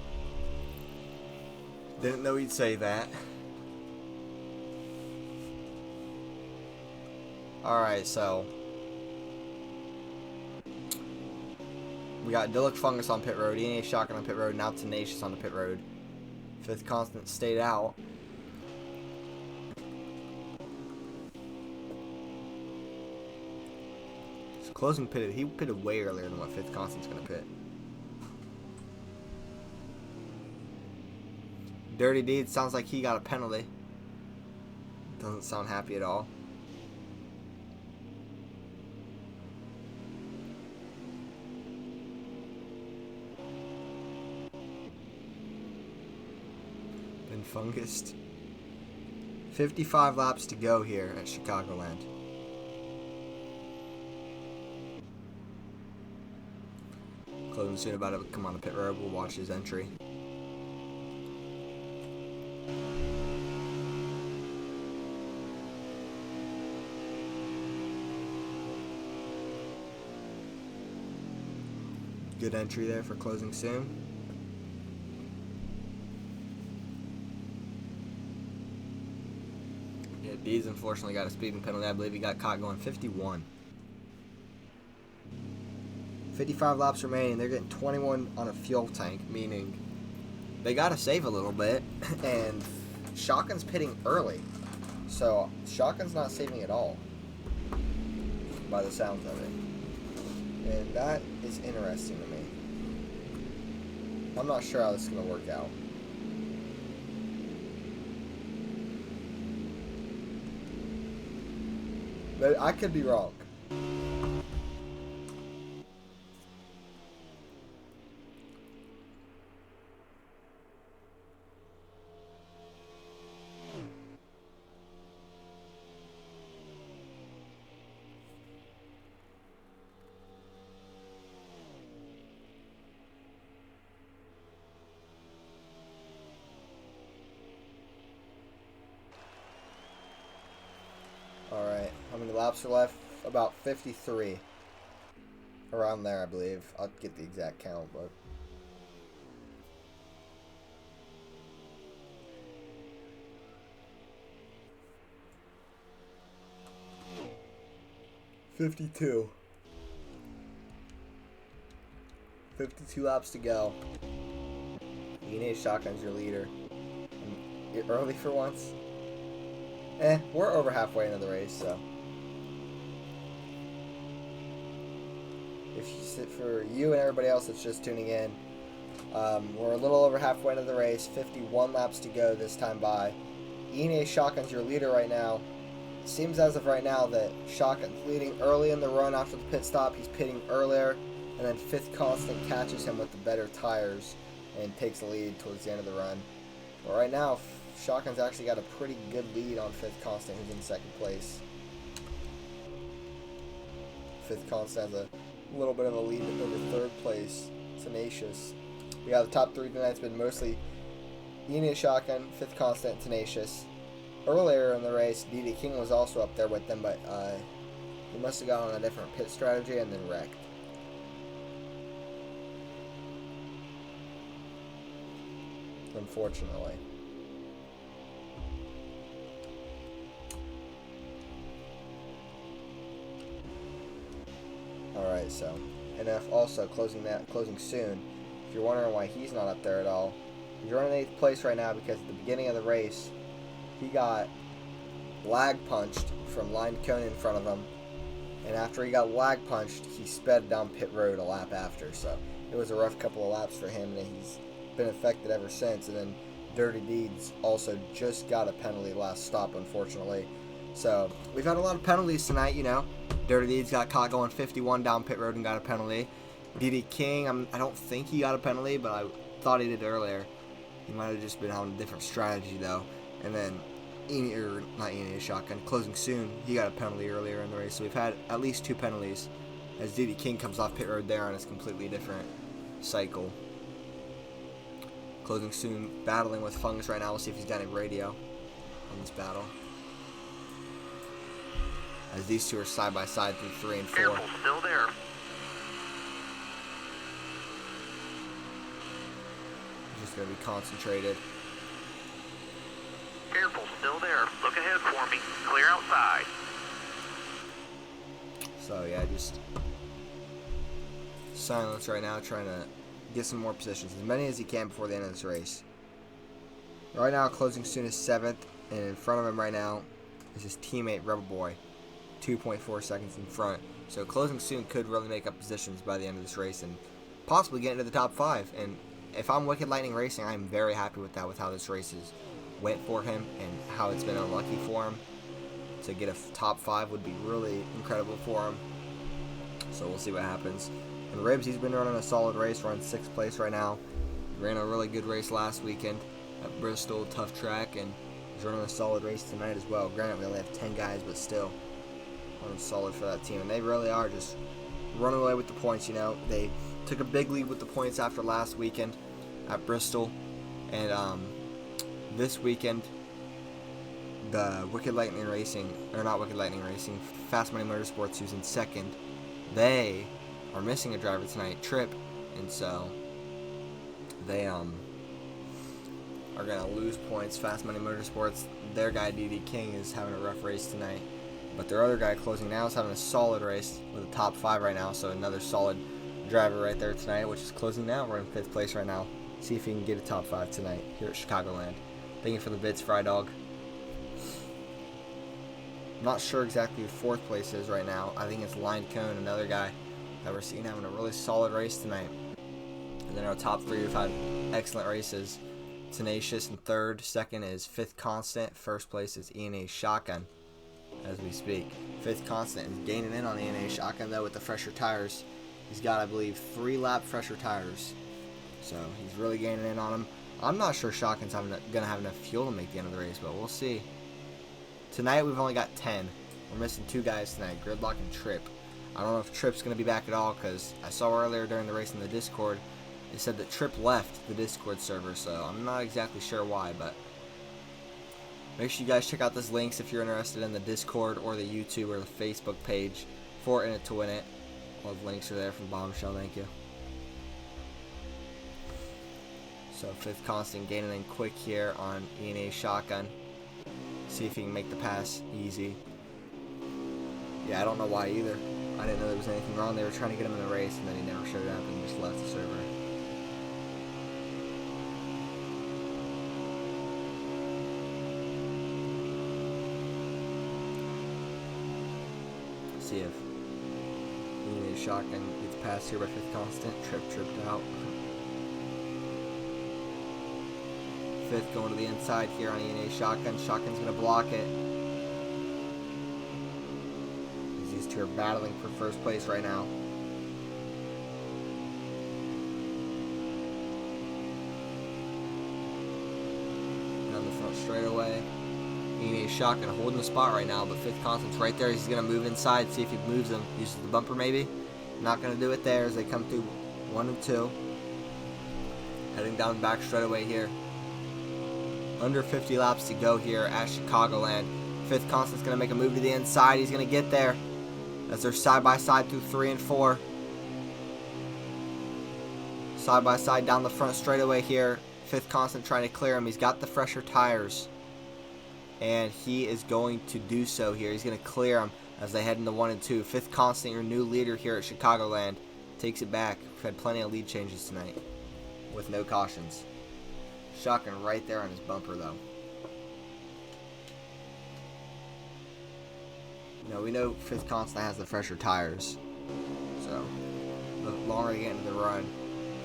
[SPEAKER 1] Didn't know he'd say that. Alright, so we got Dillick Fungus on pit road, ENA Shotgun on pit road, now Tenacious on the pit road. Fifth Constant stayed out. So closing pitted. He pitted way earlier than what Fifth Constant's going to pit. Dirty Deed sounds like he got a penalty. Doesn't sound happy at all. Been fungused. 55 laps to go here at Chicagoland. Closing soon, about to come on the pit road. We'll watch his entry. Good entry there for closing soon. Yeah, Deeds unfortunately got a speeding penalty. I believe he got caught going 51. 55 laps remaining. They're getting 21 on a fuel tank, meaning they got to save a little bit. And Shotgun's pitting early. So Shotgun's not saving at all, by the sounds of it. And that is interesting to me. I'm not sure how this is going to work out. But I could be wrong. Alright, how many laps are left? About 53. Around there, I believe. I'll get the exact count, but... $52 laps to go. ENA Shotgun's your leader. You're early for once. We're over halfway into the race, so. If you sit for you and everybody else that's just tuning in, we're a little over halfway into the race. 51 laps to go this time by. ENA Shotgun's your leader right now. It seems as of right now that Shotgun's leading early in the run after the pit stop. He's pitting earlier, and then Fifth Constant catches him with the better tires and takes the lead towards the end of the run. But right now, Shotgun's actually got a pretty good lead on Fifth Constant, who's in second place. Fifth Constant has a little bit of a lead over third place, Tenacious. We got the top three tonight's been mostly ENA Shotgun, Fifth Constant, Tenacious. Earlier in the race, D.D. King was also up there with them, but he must have got on a different pit strategy and then wrecked. Unfortunately. Alright, so NF also closing soon. If you're wondering why he's not up there at all, he's running 8th place right now because at the beginning of the race, he got lag punched from Line Cone in front of him. And after he got lag punched, he sped down pit road a lap after. So it was a rough couple of laps for him, and he's been affected ever since. And then Dirty Deeds also just got a penalty last stop, unfortunately. So we've had a lot of penalties tonight, you know. Dirty Deeds got caught going 51 down pit road and got a penalty. D.D. King, I don't think he got a penalty, but I thought he did earlier. He might have just been having a different strategy, though. And then, not ENA Shotgun, closing soon, he got a penalty earlier in the race. So we've had at least 2 penalties as D.D. King comes off pit road there on his completely different cycle. Closing soon, battling with Fungus right now. We'll see if he's got any radio on this battle. as these two are side by side through 3 and 4.
[SPEAKER 4] Careful, still there.
[SPEAKER 1] Just going to be concentrated.
[SPEAKER 4] Careful, still there. Look ahead for me. Clear outside.
[SPEAKER 1] So yeah, just silence right now, trying to get some more positions, as many as he can before the end of this race. Right now, closing soon is 7th, and in front of him right now is his teammate Rebel Boy, 2.4 seconds in front. So closing soon could really make up positions by the end of this race and possibly get into the top 5. And if I'm Wicked Lightning Racing, I'm very happy with that, with how this race went for him and how it's been unlucky for him. To get a top 5 would be really incredible for him. So we'll see what happens. And Ribs, he's been running a solid race, running 6th place right now. He ran a really good race last weekend at Bristol, tough track, and he's running a solid race tonight as well. Granted, we only have 10 guys, but still running solid for that team. And they really are just running away with the points, you know. They took a big lead with the points after last weekend at Bristol. And this weekend, the Wicked Lightning Racing, or not Wicked Lightning Racing, Fast Money Motorsports, who's in 2nd, they are missing a driver tonight, Tripp, and so they are going to lose points. Fast Money Motorsports, their guy DD King is having a rough race tonight, but their other guy closing now is having a solid race with a top 5 right now, so another solid driver right there tonight, which is closing now. We're in 5th place right now. See if he can get a top 5 tonight here at Chicagoland. Thank you for the bits, Fry Dog. I'm not sure exactly who 4th place is right now. I think it's Line Cone, another guy that we're seeing having a really solid race tonight. And then our top 3 have had excellent races. Tenacious in 3rd. 2nd is 5th Constant. 1st place is E&A Shotgun as we speak. 5th Constant is gaining in on the E&A Shotgun though with the fresher tires. He's got, I believe, 3 lap fresher tires. So he's really gaining in on him. I'm not sure Shotgun's going to have enough fuel to make the end of the race, but we'll see. Tonight we've only got 10. We're missing 2 guys tonight, Gridlock and Tripp. I don't know if Tripp's going to be back at all, because I saw earlier during the race in the Discord, it said that Tripp left the Discord server, so I'm not exactly sure why, but make sure you guys check out those links if you're interested in the Discord or the YouTube or the Facebook page for In It to Win It. All the links are there from Bombshell, thank you. So 5th Constant gaining in quick here on E&A Shotgun. See if he can make the pass easy. Yeah, I don't know why either. I didn't know there was anything wrong. They were trying to get him in the race, and then he never showed up and just left the server. See if E&A Shotgun gets passed here by 5th Constant. Tripped out. 5th going to the inside here on E&A Shotgun. Shotgun's going to block it. These two are battling for 1st place right now. Down the front straightaway. E&A Shotgun holding the spot right now, but 5th Constant's right there. He's going to move inside, see if he moves him. Uses the bumper maybe. Not going to do it there as they come through 1 and 2. Heading down the back straightaway here. Under 50 laps to go here at Chicagoland. 5th Constant's going to make a move to the inside. He's going to get there as they're side by side through 3 and 4. Side by side down the front straightaway here. 5th Constant trying to clear him. He's got the fresher tires. And he is going to do so here. He's going to clear him as they head into 1 and 2. 5th Constant, your new leader here at Chicagoland, takes it back. We've had plenty of lead changes tonight with no cautions. Shotgun right there on his bumper, though. You know, we know 5th Constant has the fresher tires. So, the longer they get into the run,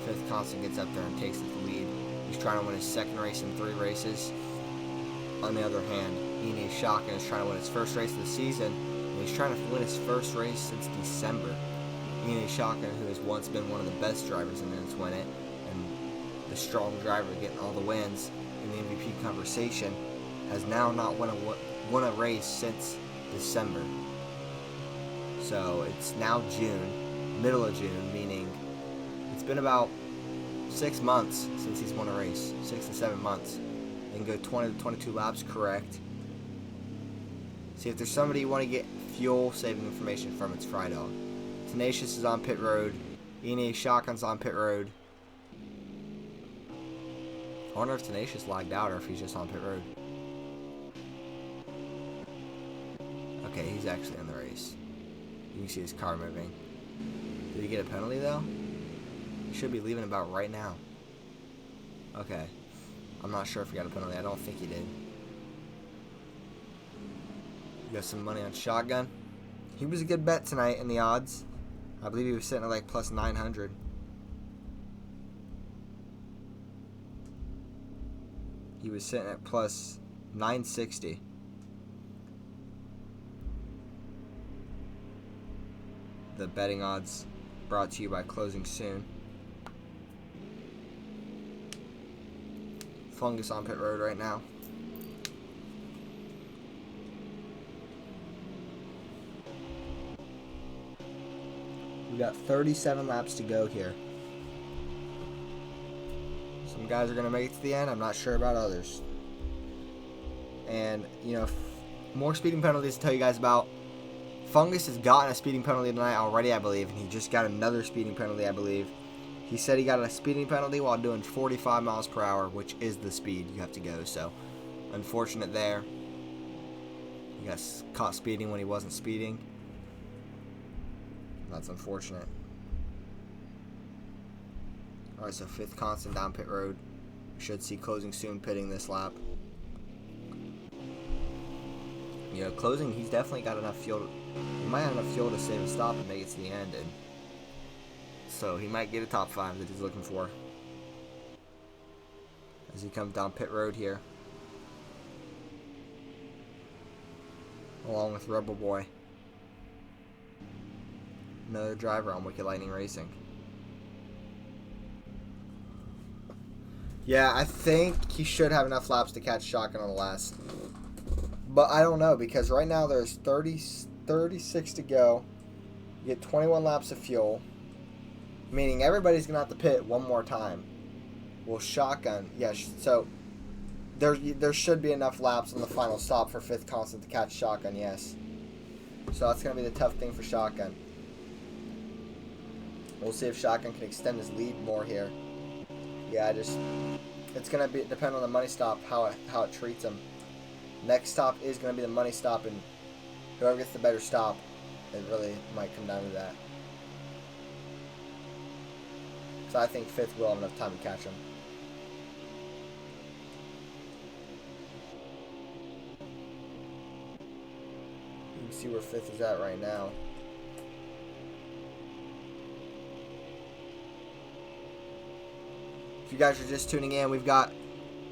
[SPEAKER 1] 5th Constant gets up there and takes the lead. He's trying to win his 2nd race in 3 races. On the other hand, E&A Shotgun is trying to win his 1st race of the season, and he's trying to win his 1st race since December. E&A Shotgun, who has once been one of the best drivers in it to win it, the strong driver getting all the wins in the MVP conversation, has now not won a race since December. So it's now June, middle of June, meaning it's been about 6 months since he's won a race, 6 to 7 months. They can go 20 to 22 laps, correct. See, if there's somebody you want to get fuel saving information from its fry dog. Tenacious is on pit road. E&A Shotgun's on pit road. I wonder if Tenacious lagged out or if he's just on pit road. Okay, he's actually in the race. You can see his car moving. Did he get a penalty though? He should be leaving about right now. Okay. I'm not sure if he got a penalty. I don't think he did. You got some money on Shotgun. He was a good bet tonight in the odds. I believe he was sitting at like plus 900. He was sitting at plus 960. The betting odds brought to you by Closing Soon. Fungus on pit road right now. We got 37 laps to go here. Some guys are going to make it to the end. I'm not sure about others. And, you know, more speeding penalties to tell you guys about. Fungus has gotten a speeding penalty tonight already, I believe. And he just got another speeding penalty, I believe. He said he got a speeding penalty while doing 45 miles per hour, which is the speed you have to go. So, unfortunate there. He got caught speeding when he wasn't speeding. That's unfortunate. Alright, so 5th constant down pit road. We should see Closing Soon pitting this lap. You know, Closing, he's definitely got enough fuel. He might have enough fuel to save a stop and make it to the end. And so he might get a top 5 that he's looking for. As he comes down pit road here. Along with Rebel Boy. Another driver on Wicked Lightning Racing. Yeah, I think he should have enough laps to catch Shotgun on the last. But I don't know, because right now there's 36 to go. You get 21 laps of fuel. Meaning everybody's going to have to pit one more time. Well, Shotgun, yeah, so there should be enough laps on the final stop for 5th constant to catch Shotgun, yes. So that's going to be the tough thing for Shotgun. We'll see if Shotgun can extend his lead more here. Yeah, it's going to depend on the money stop, how it treats him. Next stop is going to be the money stop, and whoever gets the better stop, it really might come down to that. So I think 5th will have enough time to catch him. You can see where 5th is at right now. If you guys are just tuning in, we've got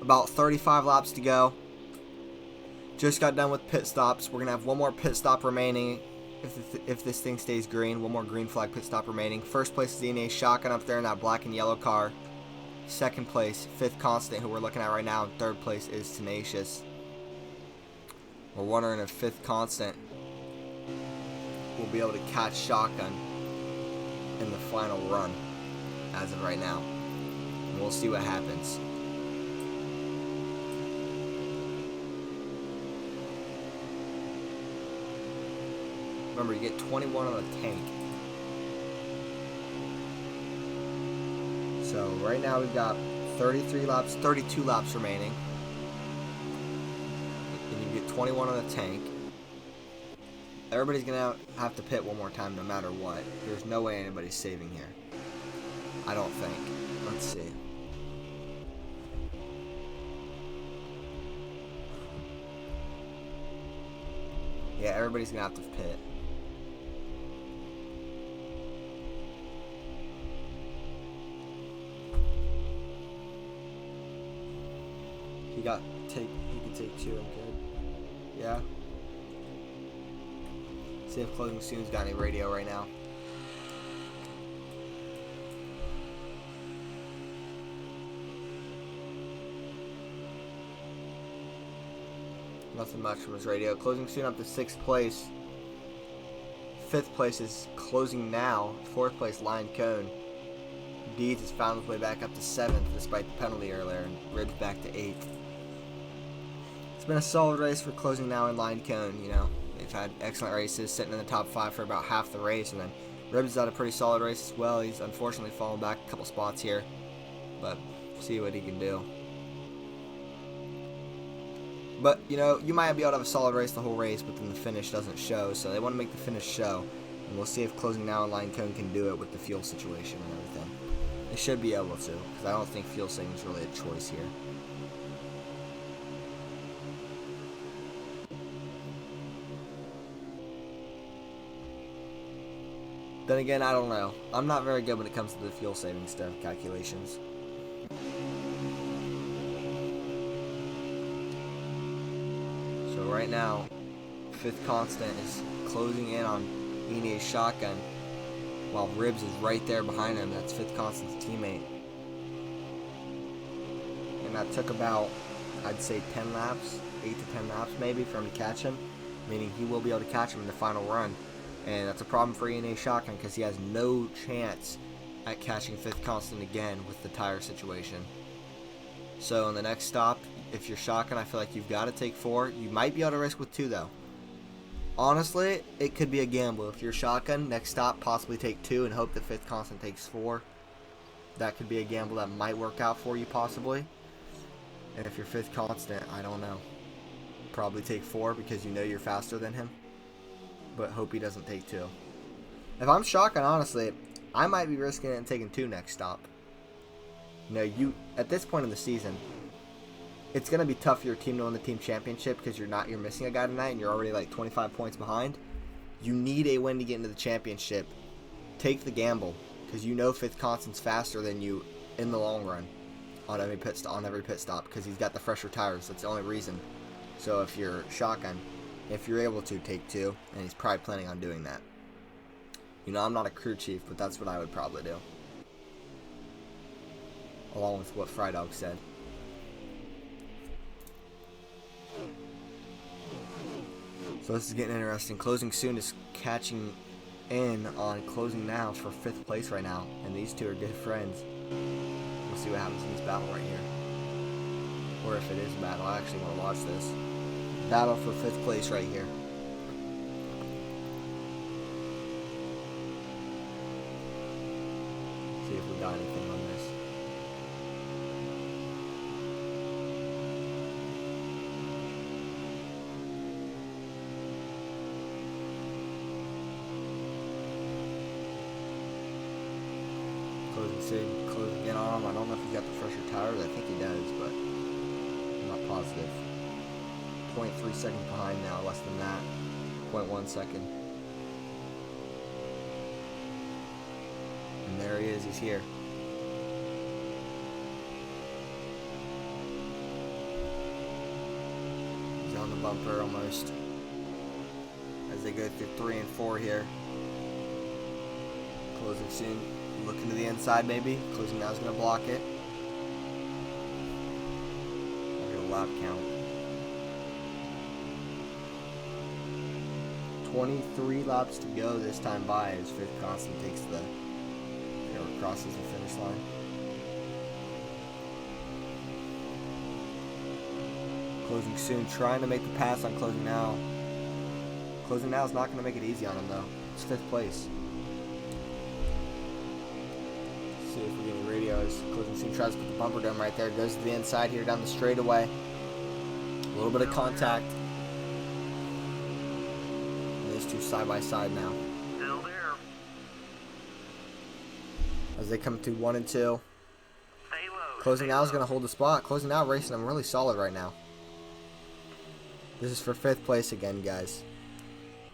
[SPEAKER 1] about 35 laps to go. Just got done with pit stops. We're going to have one more pit stop remaining if this thing stays green. One more green flag pit stop remaining. First place is E&A Shotgun up there in that black and yellow car. Second place, 5th constant, who we're looking at right now. Third place is Tenacious. We're wondering if 5th constant will be able to catch Shotgun in the final run as of right now. And we'll see what happens. Remember, you get 21 on the tank. So right now we've got 32 laps remaining. And you get 21 on the tank. Everybody's gonna have to pit one more time no matter what. There's no way anybody's saving here. I don't think. Let's see. Yeah, everybody's gonna have to pit. He could take 2 and good. Yeah. See if Closing Soon's got any radio right now. Nothing much from his radio. Closing Soon up to 6th place. 5th place is closing now. 4th place, Lion Cone. Deeds has found his way back up to 7th despite the penalty earlier, and Ribs back to 8th. It's been a solid race for Closing Now and Lion Cone, you know. had excellent races, sitting in the top 5 for about half the race, and then Ribs had a pretty solid race as well. He's unfortunately fallen back a couple spots here, but see what he can do. But, you know, you might be able to have a solid race the whole race, but then the finish doesn't show, so they want to make the finish show. And we'll see if closing now and line cone can do it with the fuel situation and everything. They should be able to, because I don't think fuel saving is really a choice here. Then again, I don't know. I'm not very good when it comes to the fuel saving stuff calculations. So right now, Fifth Constant is closing in on Ine's shotgun, while Ribs is right there behind him. That's Fifth Constant's teammate. And that took about, I'd say 10 laps, 8 to 10 laps maybe for him to catch him, meaning he will be able to catch him in the final run. And that's a problem for Ine's shotgun because he has no chance at catching Fifth Constant again with the tire situation. So in the next stop, if you're shotgun, I feel like you've got to take 4. You might be able to risk with 2 though. Honestly, it could be a gamble. If you're shotgun, next stop, possibly take 2 and hope that Fifth Constant takes 4. That could be a gamble that might work out for you possibly. And if you're Fifth Constant, I don't know. Probably take 4 because you know you're faster than him. But hope he doesn't take 2. If I'm shotgun, honestly, I might be risking it and taking 2 next stop. You know, you at this point in the season, it's gonna be tough for your team to win the team championship because you're missing a guy tonight and you're already like 25 points behind. You need a win to get into the championship. Take the gamble because you know Fifth Constant's faster than you in the long run on every pit stop because he's got the fresher tires. That's the only reason. So if you're shotgun, if you're able to, take 2, and he's probably planning on doing that. You know, I'm not a crew chief, but that's what I would probably do. Along with what Frydog said. So this is getting interesting. Closing soon is catching in on closing now for 5th place right now, and these two are good friends. We'll see what happens in this battle right here. Or if it is a battle, I actually want to watch this. Battle for 5th place right here. See if we got anything on this. Closing in on him. I don't know if he's got the fresher tires. I think he does, but I'm not positive. 0.3 seconds behind now, less than that. 0.1 second. And there he is, he's here. He's on the bumper almost. As they go through 3 and 4 here. Closing soon. Looking to the inside maybe. Closing now is going to block it. I'll get a lap count. 23 laps to go this time by as Fifth Constant takes crosses the finish line. Closing soon, trying to make the pass on closing now. Closing now is not going to make it easy on him though. It's 5th place. See if we get any radios. Closing soon tries to put the bumper down right there. Goes to the inside here down the straightaway. A little bit of contact. And these two side by side now.
[SPEAKER 4] Still there.
[SPEAKER 1] As they come to 1 and 2.
[SPEAKER 4] Stay low.
[SPEAKER 1] Closing now is going to hold the spot. Closing now racing them really solid right now. This is for 5th place again, guys.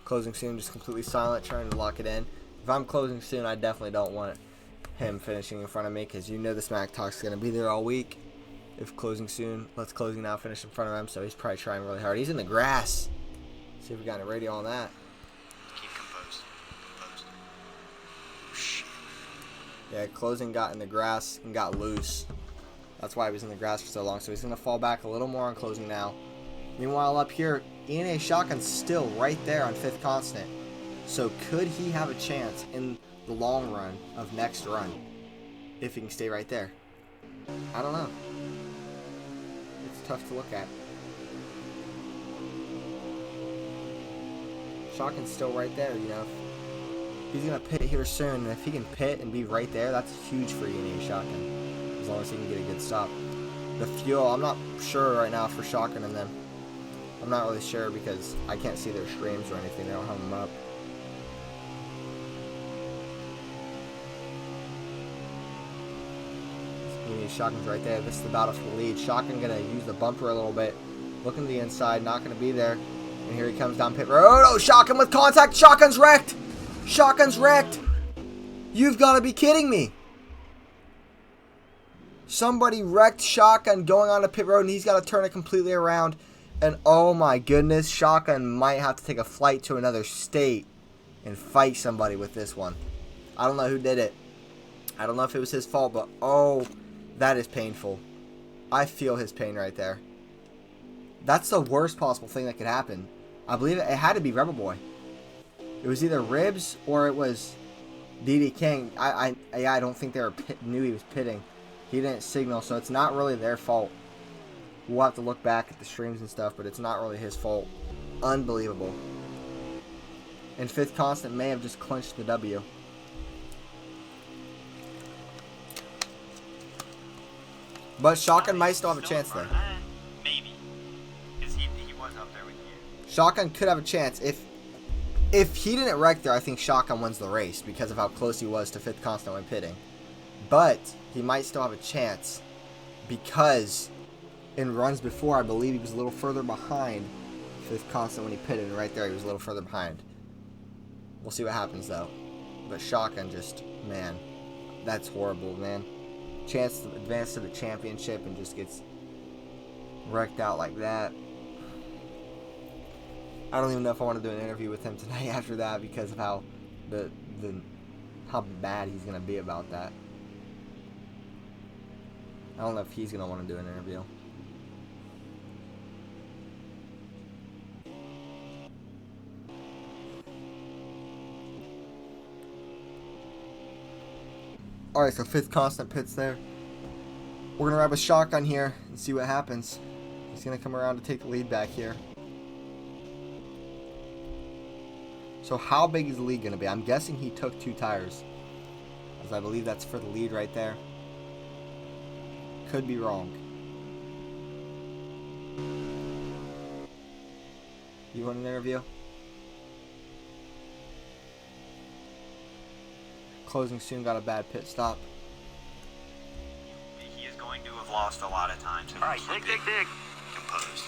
[SPEAKER 1] Closing soon just completely silent, trying to lock it in. If I'm closing soon, I definitely don't want him finishing in front of me because you know the smack talk's going to be there all week. If closing soon, let's closing now finish in front of him, so he's probably trying really hard. He's in the grass. See if we got a radio on that.
[SPEAKER 3] Keep composed.
[SPEAKER 1] Yeah, closing got in the grass and got loose. That's why he was in the grass for so long. So he's going to fall back a little more on closing now. Meanwhile, up here, ENA Shotgun's still right there on 5th Constant. So could he have a chance in the long run of next run if he can stay right there? I don't know. It's tough to look at. Shotgun's still right there, you know. He's going to pit here soon, and if he can pit and be right there, that's huge for E&A Shotgun, as long as he can get a good stop. The fuel, I'm not sure right now for Shotgun and them. I'm not really sure because I can't see their streams or anything. They don't have them up. E&A Shotgun's right there. This is the battle for the lead. Shotgun going to use the bumper a little bit. Looking to the inside, not going to be there. And here he comes down pit road. Oh, Shotgun with contact. Shotgun's wrecked. Shotgun's wrecked. You've got to be kidding me. Somebody wrecked Shotgun going on the pit road, and he's got to turn it completely around. And oh my goodness, Shotgun might have to take a flight to another state and fight somebody with this one. I don't know who did it. I don't know if it was his fault, but oh, that is painful. I feel his pain right there. That's the worst possible thing that could happen. I believe it had to be Rebel Boy. It was either Ribs or it was DD King. I don't think they knew he was pitting. He didn't signal, so it's not really their fault. We'll have to look back at the streams and stuff, but it's not really his fault. Unbelievable. And Fifth Constant may have just clinched the W. But Shotgun might still have a chance there.
[SPEAKER 3] Maybe. Because he was up there with you.
[SPEAKER 1] Shotgun could have a chance. If he didn't wreck there, I think Shotgun wins the race because of how close he was to Fifth Constant when pitting. But he might still have a chance because in runs before, I believe he was a little further behind Fifth Constant when he pitted. And right there, he was a little further behind. We'll see what happens, though. But Shotgun just, man, that's horrible, man. Chance to advance to the championship and just gets wrecked out like that. I don't even know if I want to do an interview with him tonight after that because of how how bad he's going to be about that. I don't know if he's going to want to do an interview. Alright, so Fifth Constant pits there. We're going to grab a Shotgun here and see what happens. He's going to come around to take the lead back here. So how big is the lead going to be? I'm guessing he took 2 tires, as I believe that's for the lead right there. Could be wrong. You want an interview? Closing soon, got a bad pit stop.
[SPEAKER 3] He is going to have lost a lot of time.
[SPEAKER 4] All right, dig.
[SPEAKER 3] Composed.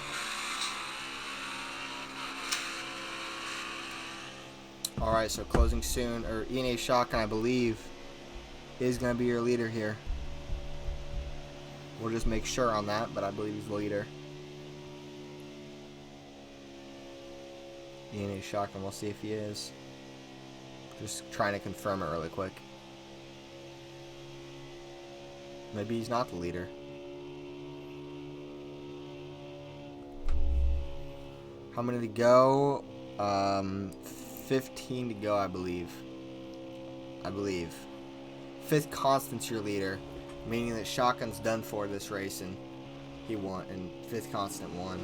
[SPEAKER 1] Alright, so closing soon, or E&A Shotgun, I believe, is going to be your leader here. We'll just make sure on that, but I believe he's the leader. E&A Shotgun, we'll see if he is. Just trying to confirm it really quick. Maybe he's not the leader. How many to go? 15 to go, I believe. Fifth Constant's your leader, meaning that Shotgun's done for this race, and he won, and Fifth Constant won.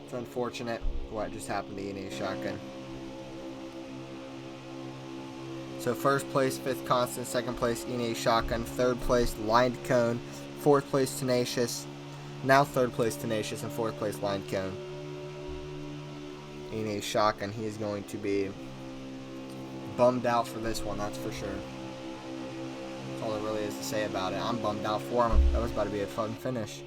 [SPEAKER 1] It's unfortunate what just happened to E&A Shotgun. So first place, Fifth Constant. Second place, E&A Shotgun. Third place, Lined Cone. Fourth place, Tenacious. Now third place, Tenacious, and fourth place, Lined Cone. E&A Shotgun, he is going to be bummed out for this one, that's for sure. That's all there really is to say about it. I'm bummed out for him. That was about to be a fun finish.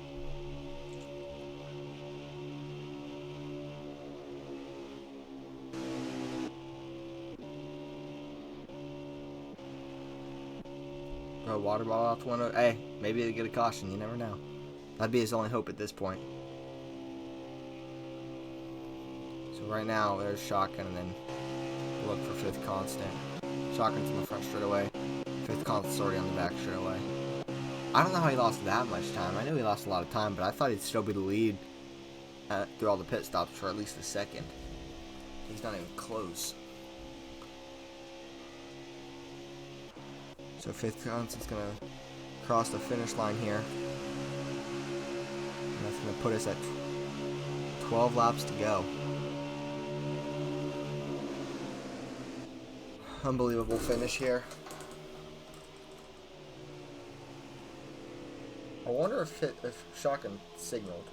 [SPEAKER 1] Throw a water bottle out the window. Hey, maybe they get a caution. You never know. That'd be his only hope at this point. So right now, there's Shotgun, and then look for Fifth Constant. Shotgun's in the front straight away. Fifth Constant's already on the back straight away. I don't know how he lost that much time. I knew he lost a lot of time, but I thought he'd still be the lead through all the pit stops for at least a second. He's not even close. So Fifth Constant's gonna cross the finish line here. going to put us at 12 laps to go. Unbelievable finish here. I wonder if Shotgun signaled.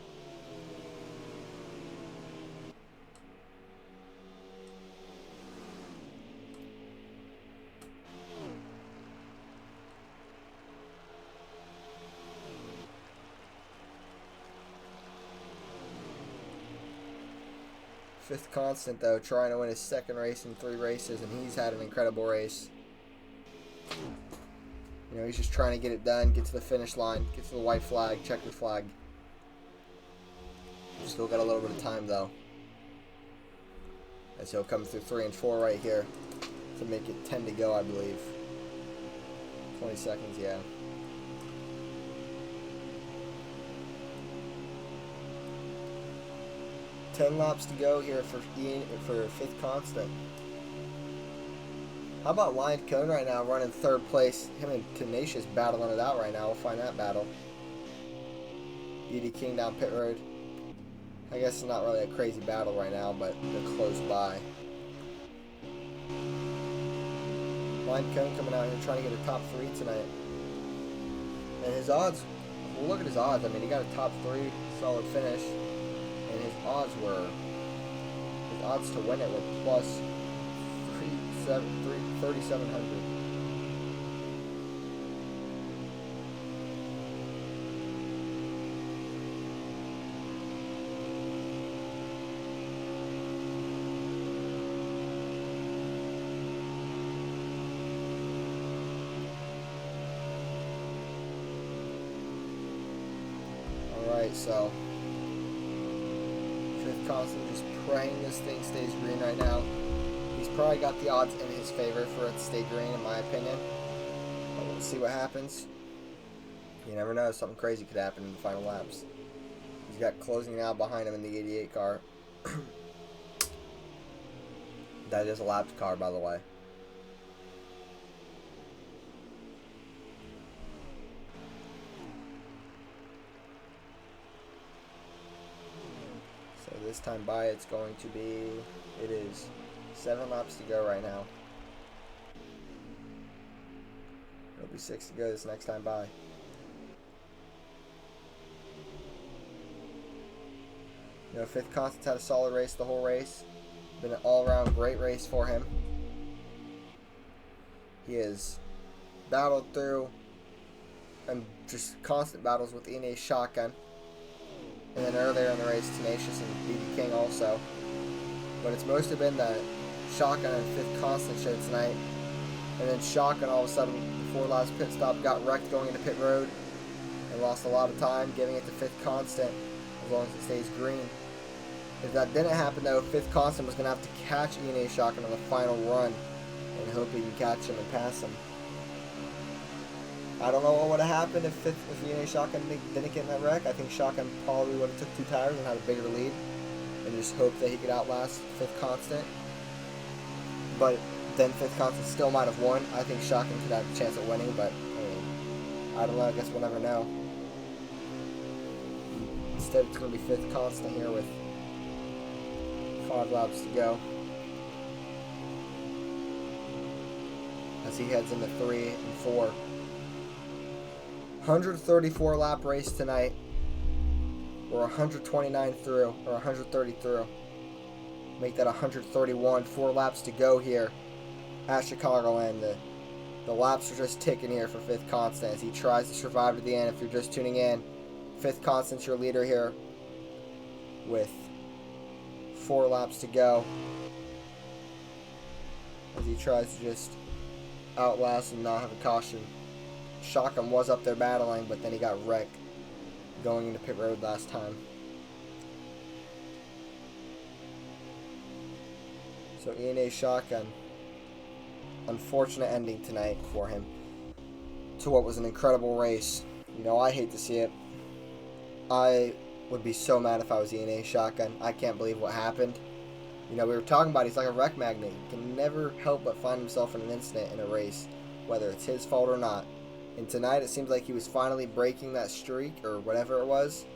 [SPEAKER 1] Fifth Constant, though, trying to win his second race in 3 races, and he's had an incredible race. You know, he's just trying to get it done, get to the finish line, get to the white flag, checkered flag. Still got a little bit of time, though, as he'll come through 3 and 4 right here to make it 10 to go, I believe. 20 seconds, yeah. Ten laps to go here for Fifth Constant. How about Lion Cone right now running 3rd place? Him and Tenacious battling it out right now. We'll find that battle. BD King down pit road. I guess it's not really a crazy battle right now, but they're close by. Lion Cone coming out here trying to get a top 3 tonight. And his odds, well, look at his odds. I mean, he got a top 3 solid finish. And his odds to win it were plus 3,700. All right, so. Fifth Constant just praying this thing stays green right now. He's probably got the odds in his favor for it to stay green, in my opinion. But we'll see what happens. You never know, something crazy could happen in the final laps. He's got closing now behind him in the 88 car. That is a lapped car, by the way. This time by, it's going to be, it is 7 laps to go right now. It'll be 6 to go this next time by. You know, Fifth Constant's had a solid race the whole race. Been an all-around great race for him. He has battled through and just constant battles with E&A Shotgun. And then earlier in the race, Tenacious and BB King also. But it's mostly been the Shotgun and Fifth Constant show tonight. And then Shotgun all of a sudden, before last pit stop, got wrecked going into pit road. And lost a lot of time, giving it to Fifth Constant, as long as it stays green. If that didn't happen though, Fifth Constant was going to have to catch E&A Shotgun on the final run. And hope he can catch him and pass him. I don't know what would have happened if E&A Shotgun didn't get in that wreck. I think Shotgun probably would have took 2 tires and had a bigger lead. And just hope that he could outlast Fifth Constant. But then Fifth Constant still might have won. I think Shotgun could have a chance at winning, but I don't know. I guess we'll never know. Instead, it's going to be Fifth Constant here with 5 laps to go. As he heads into 3 and 4. 134 lap race tonight. We're 129 through, or 130 through. Make that 131. 4 laps to go here at Chicagoland. The laps are just ticking here for Fifth Constant as he tries to survive to the end. If you're just tuning in, Fifth Constant's your leader here with 4 laps to go as he tries to just outlast and not have a caution. Shotgun was up there battling, but then he got wrecked going into pit road last time. So E&A Shotgun, unfortunate ending tonight for him to what was an incredible race. You know, I hate to see it. I would be so mad if I was E&A Shotgun. I can't believe what happened. You know, we were talking about he's like a wreck magnet. He can never help but find himself in an incident in a race, whether it's his fault or not. And tonight it seems like he was finally breaking that streak or whatever it was.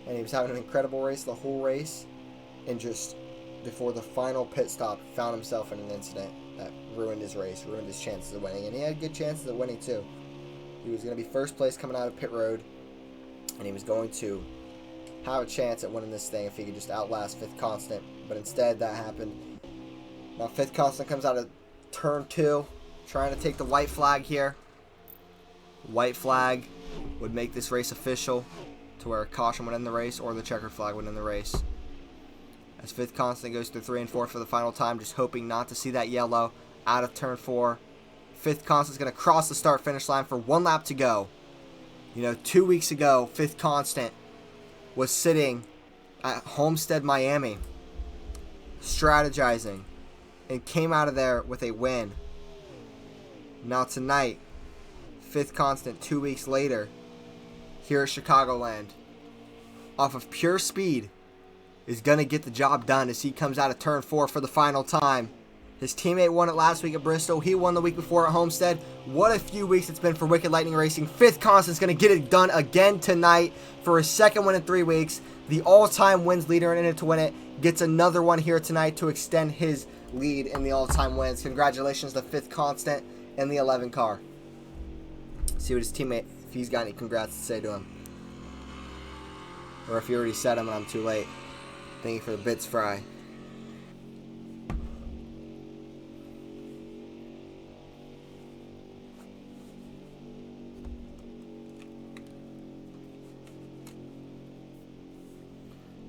[SPEAKER 1] and he was having an incredible race the whole race, and just before the final pit stop, found himself in an incident that ruined his race, ruined his chances of winning, and he had good chances of winning too. He was going to be first place coming out of pit road, and he was going to have a chance at winning this thing if he could just outlast Fifth Constant, but instead that happened. Now Fifth Constant comes out of turn 2, trying to take the white flag here. White flag would make this race official to where a caution would end the race or the checkered flag would end the race. As Fifth Constant goes through 3 and 4 for the final time, just hoping not to see that yellow out of turn 4. Fifth Constant's going to cross the start-finish line for 1 lap to go. 2 weeks ago, Fifth Constant was sitting at Homestead, Miami, strategizing, and came out of there with a win. Now tonight, Fifth Constant 2 weeks later, here at Chicagoland, off of pure speed, is going to get the job done as he comes out of turn 4 for the final time. His teammate won it last week at Bristol. He won the week before at Homestead. What a few weeks it's been for Wicked Lightning Racing. Fifth Constant's going to get it done again tonight for his second win in 3 weeks. The all-time wins leader in it to win it gets another one here tonight to extend his lead in the all-time wins. Congratulations to Fifth Constant and the 11 car. See what his teammate, if he's got any congrats to say to him. Or if he already said them and I'm too late. Thank you for the bits, Fry.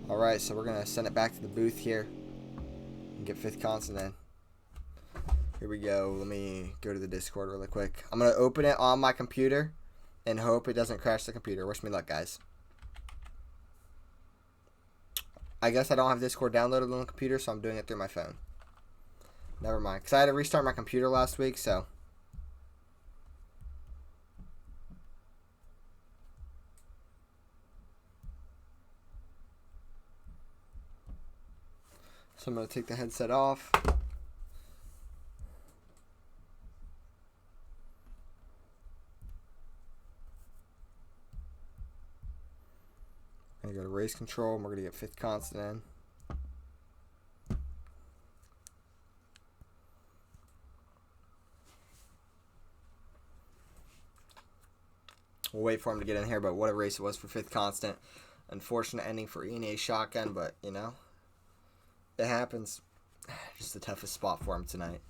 [SPEAKER 1] Alright, so we're going to send it back to the booth here and get Fifth Constant in. Here we go. Let me go to the Discord really quick. I'm going to open it on my computer and hope it doesn't crash the computer. Wish me luck, guys. I guess I don't have Discord downloaded on the computer, so I'm doing it through my phone. Never mind. Because I had to restart my computer last week, so... So I'm going to take the headset off. I'm going to go to race control and we're going to get Fifth Constant in. We'll wait for him to get in here, but what a race it was for Fifth Constant. Unfortunate ending for E&A Shotgun, but it happens. Just the toughest spot for him tonight.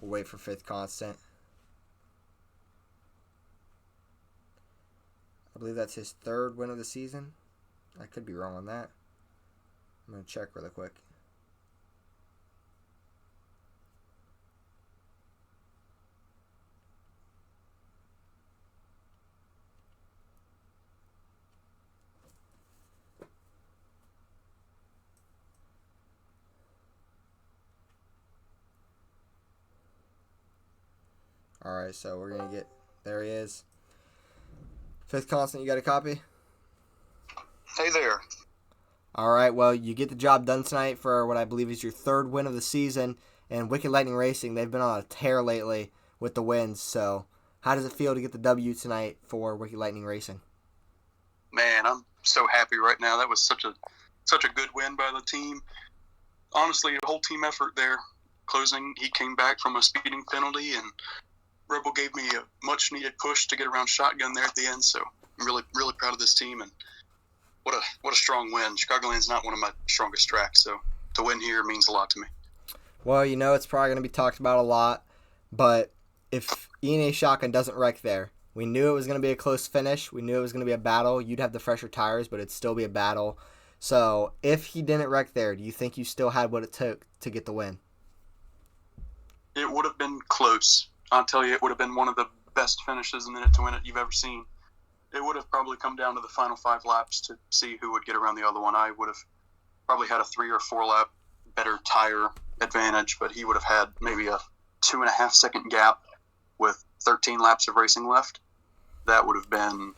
[SPEAKER 1] We'll wait for Fifth Constant. I believe that's his 3rd win of the season. I could be wrong on that. I'm going to check really quick. Alright, so we're going to get... There he is. Fifth Constant, you got a copy?
[SPEAKER 5] Hey there.
[SPEAKER 1] Alright, well, you get the job done tonight for what I believe is your 3rd win of the season. And Wicked Lightning Racing, they've been on a tear lately with the wins. So, how does it feel to get the W tonight for Wicked Lightning Racing?
[SPEAKER 5] Man, I'm so happy right now. That was such a good win by the team. Honestly, the whole team effort there. Closing, he came back from a speeding penalty, and Rebel gave me a much-needed push to get around shotgun there at the end. So I'm really, really proud of this team, and what a strong win. Chicagoland's not one of my strongest tracks, so to win here means a lot to me.
[SPEAKER 1] Well, it's probably going to be talked about a lot, but if E&A Shotgun doesn't wreck there, we knew it was going to be a close finish. We knew it was going to be a battle. You'd have the fresher tires, but it'd still be a battle. So if he didn't wreck there, do you think you still had what it took to get the win?
[SPEAKER 5] It would have been close. I'll tell you, it would have been one of the best finishes in the to win it you've ever seen. It would have probably come down to the final 5 laps to see who would get around the other one. I would have probably had a 3 or 4 lap better tire advantage, but he would have had maybe a 2.5 second gap with 13 laps of racing left. That would have been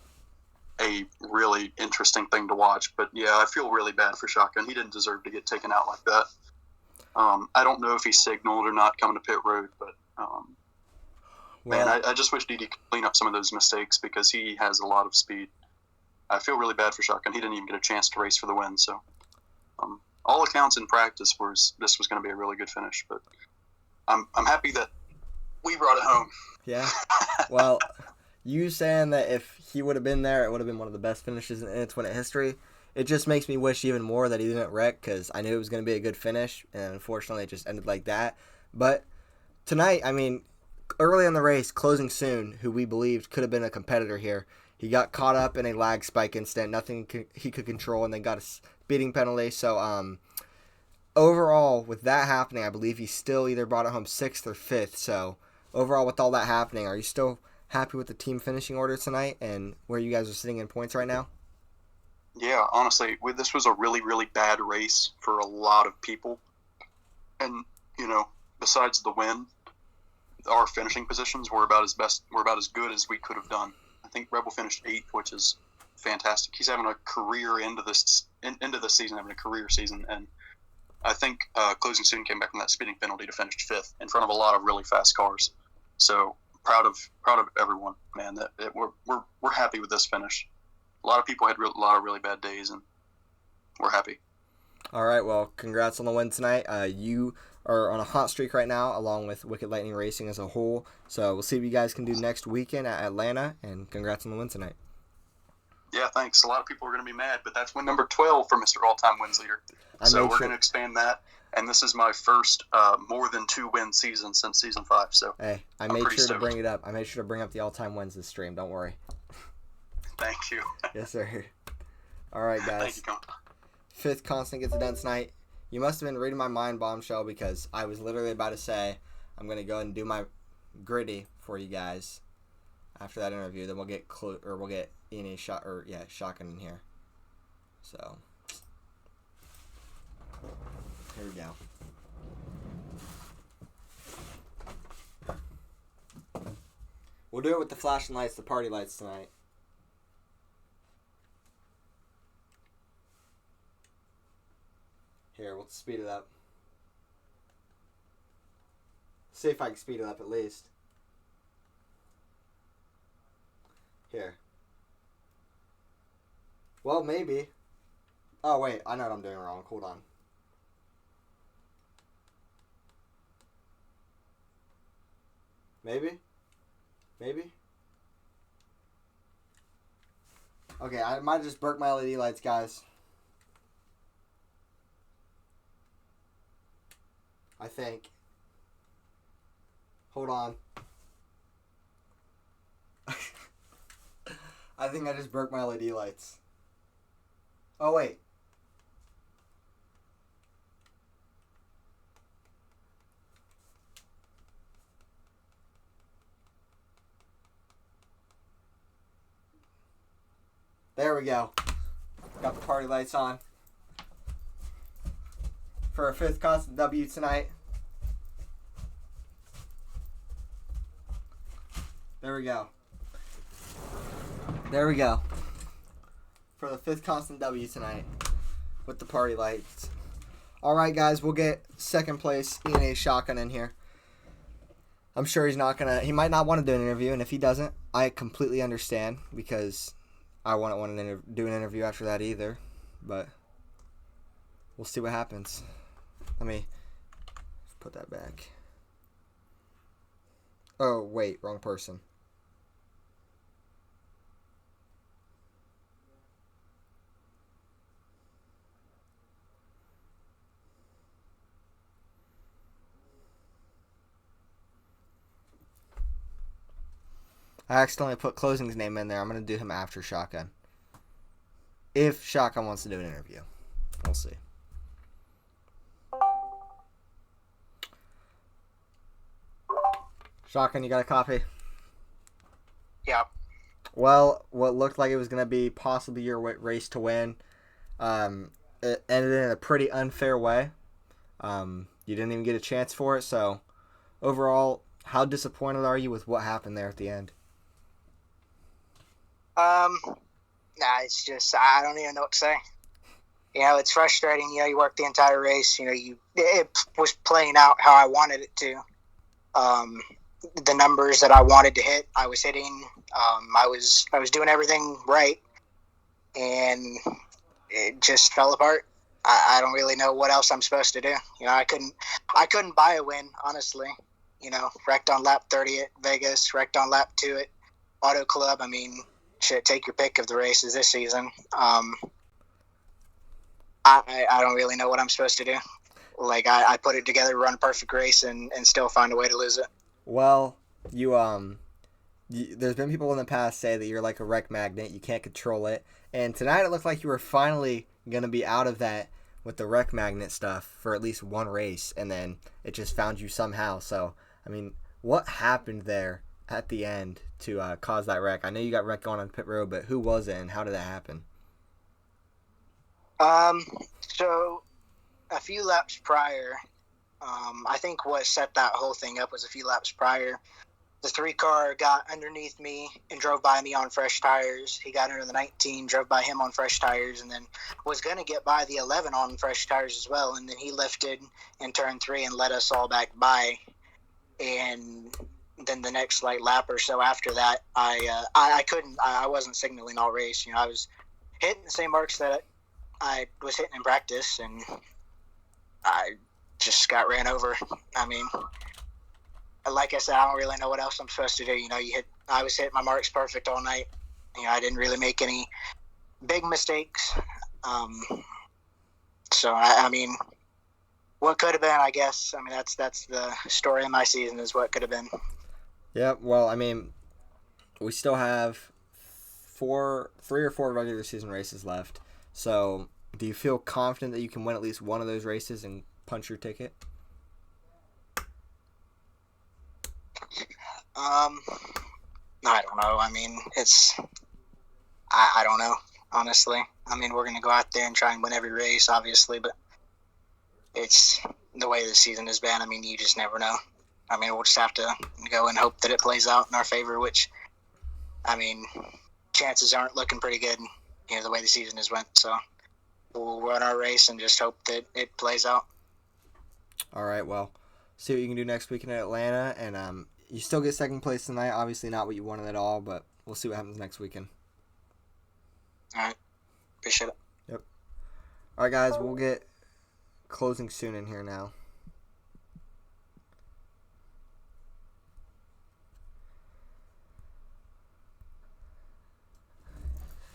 [SPEAKER 5] a really interesting thing to watch. But yeah, I feel really bad for Shotgun. He didn't deserve to get taken out like that. I don't know if he signaled or not coming to pit road, but man, I just wish Didi could clean up some of those mistakes because he has a lot of speed. I feel really bad for Shotgun. He didn't even get a chance to race for the win. So, all accounts in practice this was going to be a really good finish. But I'm happy that we brought it home.
[SPEAKER 1] Yeah. Well, you saying that if he would have been there, it would have been one of the best finishes in N2WI history. It just makes me wish even more that he didn't wreck, because I knew it was going to be a good finish, and unfortunately it just ended like that. But tonight, I mean, early in the race, Closing Soon, who we believed could have been a competitor here, he got caught up in a lag spike incident, nothing he could control, and then got a speeding penalty. So overall, with that happening, I believe he still either brought it home 6th or 5th. So overall, with all that happening, are you still happy with the team finishing order tonight and where you guys are sitting in points right now?
[SPEAKER 5] Yeah, honestly, this was a really, really bad race for a lot of people. And, besides the win, our finishing positions were about as good as we could have done. I think Rebel finished 8th, which is fantastic. He's having a career into this season, having a career season. And I think Closing Soon came back from that speeding penalty to finish 5th in front of a lot of really fast cars. So proud of everyone, man. We're happy with this finish. A lot of people had a lot of really bad days, and we're happy.
[SPEAKER 1] All right, well, congrats on the win tonight. You are on a hot streak right now, along with Wicked Lightning Racing as a whole. So we'll see what you guys can do next weekend at Atlanta, and congrats on the win tonight.
[SPEAKER 5] Yeah, thanks. A lot of people are going to be mad, but that's win number 12 for Mr. All-Time Wins Leader. So we're going to expand that, and this is my first more than 2-win season since season 5. So
[SPEAKER 1] hey, I made sure to bring it up. I made sure to bring up the all-time wins this stream. Don't worry.
[SPEAKER 5] Thank you.
[SPEAKER 1] Yes, sir. All right, guys.
[SPEAKER 5] Thank you, Con.
[SPEAKER 1] 5th constant gets it done tonight. You must have been reading my mind, Bombshell, because I was literally about to say I'm going to go and do my gritty for you guys after that interview. Then we'll get we'll get any Shotgun in here. So here we go. We'll do it with the flashing lights, the party lights tonight. Here, we'll speed it up. See if I can speed it up at least. Here. Well, maybe. Oh, wait. I know what I'm doing wrong. Hold on. Maybe? Maybe? Okay, I might have just broke my LED lights, guys. I think. Hold on. I think I just broke my LED lights. Oh, wait. There we go. Got the party lights on. For a 5th constant W tonight. There we go. There we go. For the 5th constant W tonight. With the party lights. Alright, guys, we'll get 2nd place ENA Shotgun in here. I'm sure he might not want to do an interview, and if he doesn't, I completely understand, because I wouldn't want to do an interview after that either. But we'll see what happens. Let me put that back. Oh, wait, wrong person. I accidentally put Closing's name in there. I'm going to do him after Shotgun. If Shotgun wants to do an interview. We'll see. Shotgun, you got a copy?
[SPEAKER 6] Yeah.
[SPEAKER 1] Well, what looked like it was going to be possibly your race to win, it ended in a pretty unfair way. You didn't even get a chance for it, so overall, how disappointed are you with what happened there at the end?
[SPEAKER 6] Nah, it's just, I don't even know what to say. It's frustrating. You work the entire race. It was playing out how I wanted it to. The numbers that I wanted to hit, I was hitting. I was doing everything right. and it just fell apart. I don't really know what else I'm supposed to do. I couldn't buy a win, honestly. Wrecked on lap 30 at Vegas, wrecked on lap 2 at Auto Club. I mean, shit, take your pick of the races this season. I don't really know what I'm supposed to do. Like, I put it together, run a perfect race, and still find a way to lose it.
[SPEAKER 1] Well, there's been people in the past say that you're like a wreck magnet. You can't control it. And tonight it looked like you were finally going to be out of that with the wreck magnet stuff for at least one race. And then it just found you somehow. So, I mean, what happened there at the end to cause that wreck? I know you got wrecked going on pit road, but who was it and how did that happen?
[SPEAKER 6] So a few laps prior, I think what set that whole thing up was a few laps prior. The 3 car got underneath me and drove by me on fresh tires. He got under the 19, drove by him on fresh tires, and then was going to get by the 11 on fresh tires as well. And then he lifted in turn 3 and let us all back by. And then the next lap or so after that, I wasn't signaling all race. I was hitting the same marks that I was hitting in practice, and I just got ran over. I mean, like I said, I don't really know what else I'm supposed to do. I was hitting my marks perfect all night. I didn't really make any big mistakes. So I mean, what could have been, I guess. I mean, that's the story of my season, is what could have been.
[SPEAKER 1] Yeah, well, I mean, we still have 3 or 4 regular season races left. So, do you feel confident that you can win at least one of those races and punch your ticket?
[SPEAKER 6] I don't know. I mean, I don't know, honestly. I mean, we're going to go out there and try and win every race, obviously, but it's the way the season has been. I mean, you just never know. I mean, we'll just have to go and hope that it plays out in our favor, which, I mean, chances aren't looking pretty good, the way the season has went. So we'll run our race and just hope that it plays out.
[SPEAKER 1] All right, well, see what you can do next weekend at Atlanta, and you still get second place tonight. Obviously not what you wanted at all, but we'll see what happens next weekend.
[SPEAKER 6] All right. Appreciate it.
[SPEAKER 1] Yep. All right, guys, we'll get closing soon in here now.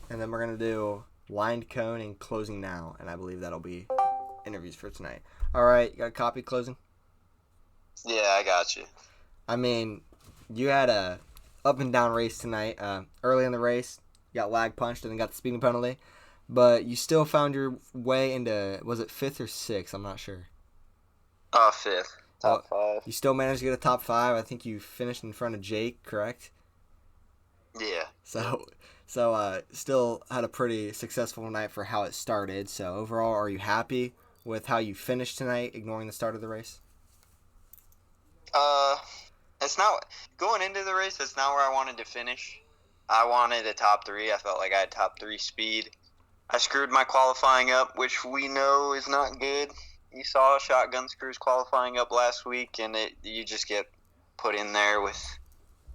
[SPEAKER 1] And then we're going to do lined cone and closing now, and I believe that'll be interviews for tonight. All right, you got a copy closing?
[SPEAKER 7] Yeah, I got you.
[SPEAKER 1] I mean, you had a up and down race tonight. Early in the race, you got lag punched and then got the speeding penalty, but you still found your way into, was it 5th or 6th? I'm not sure.
[SPEAKER 7] 5th. Top 5.
[SPEAKER 1] You still managed to get a top 5. I think you finished in front of Jake, correct?
[SPEAKER 7] Yeah.
[SPEAKER 1] So still had a pretty successful night for how it started. So overall, are you happy with how you finished tonight, ignoring the start of the race?
[SPEAKER 7] It's not going into the race. It's not where I wanted to finish. I wanted a top 3. I felt like I had top 3 speed. I screwed my qualifying up, which we know is not good. You saw shotgun screws qualifying up last week, and you just get put in there with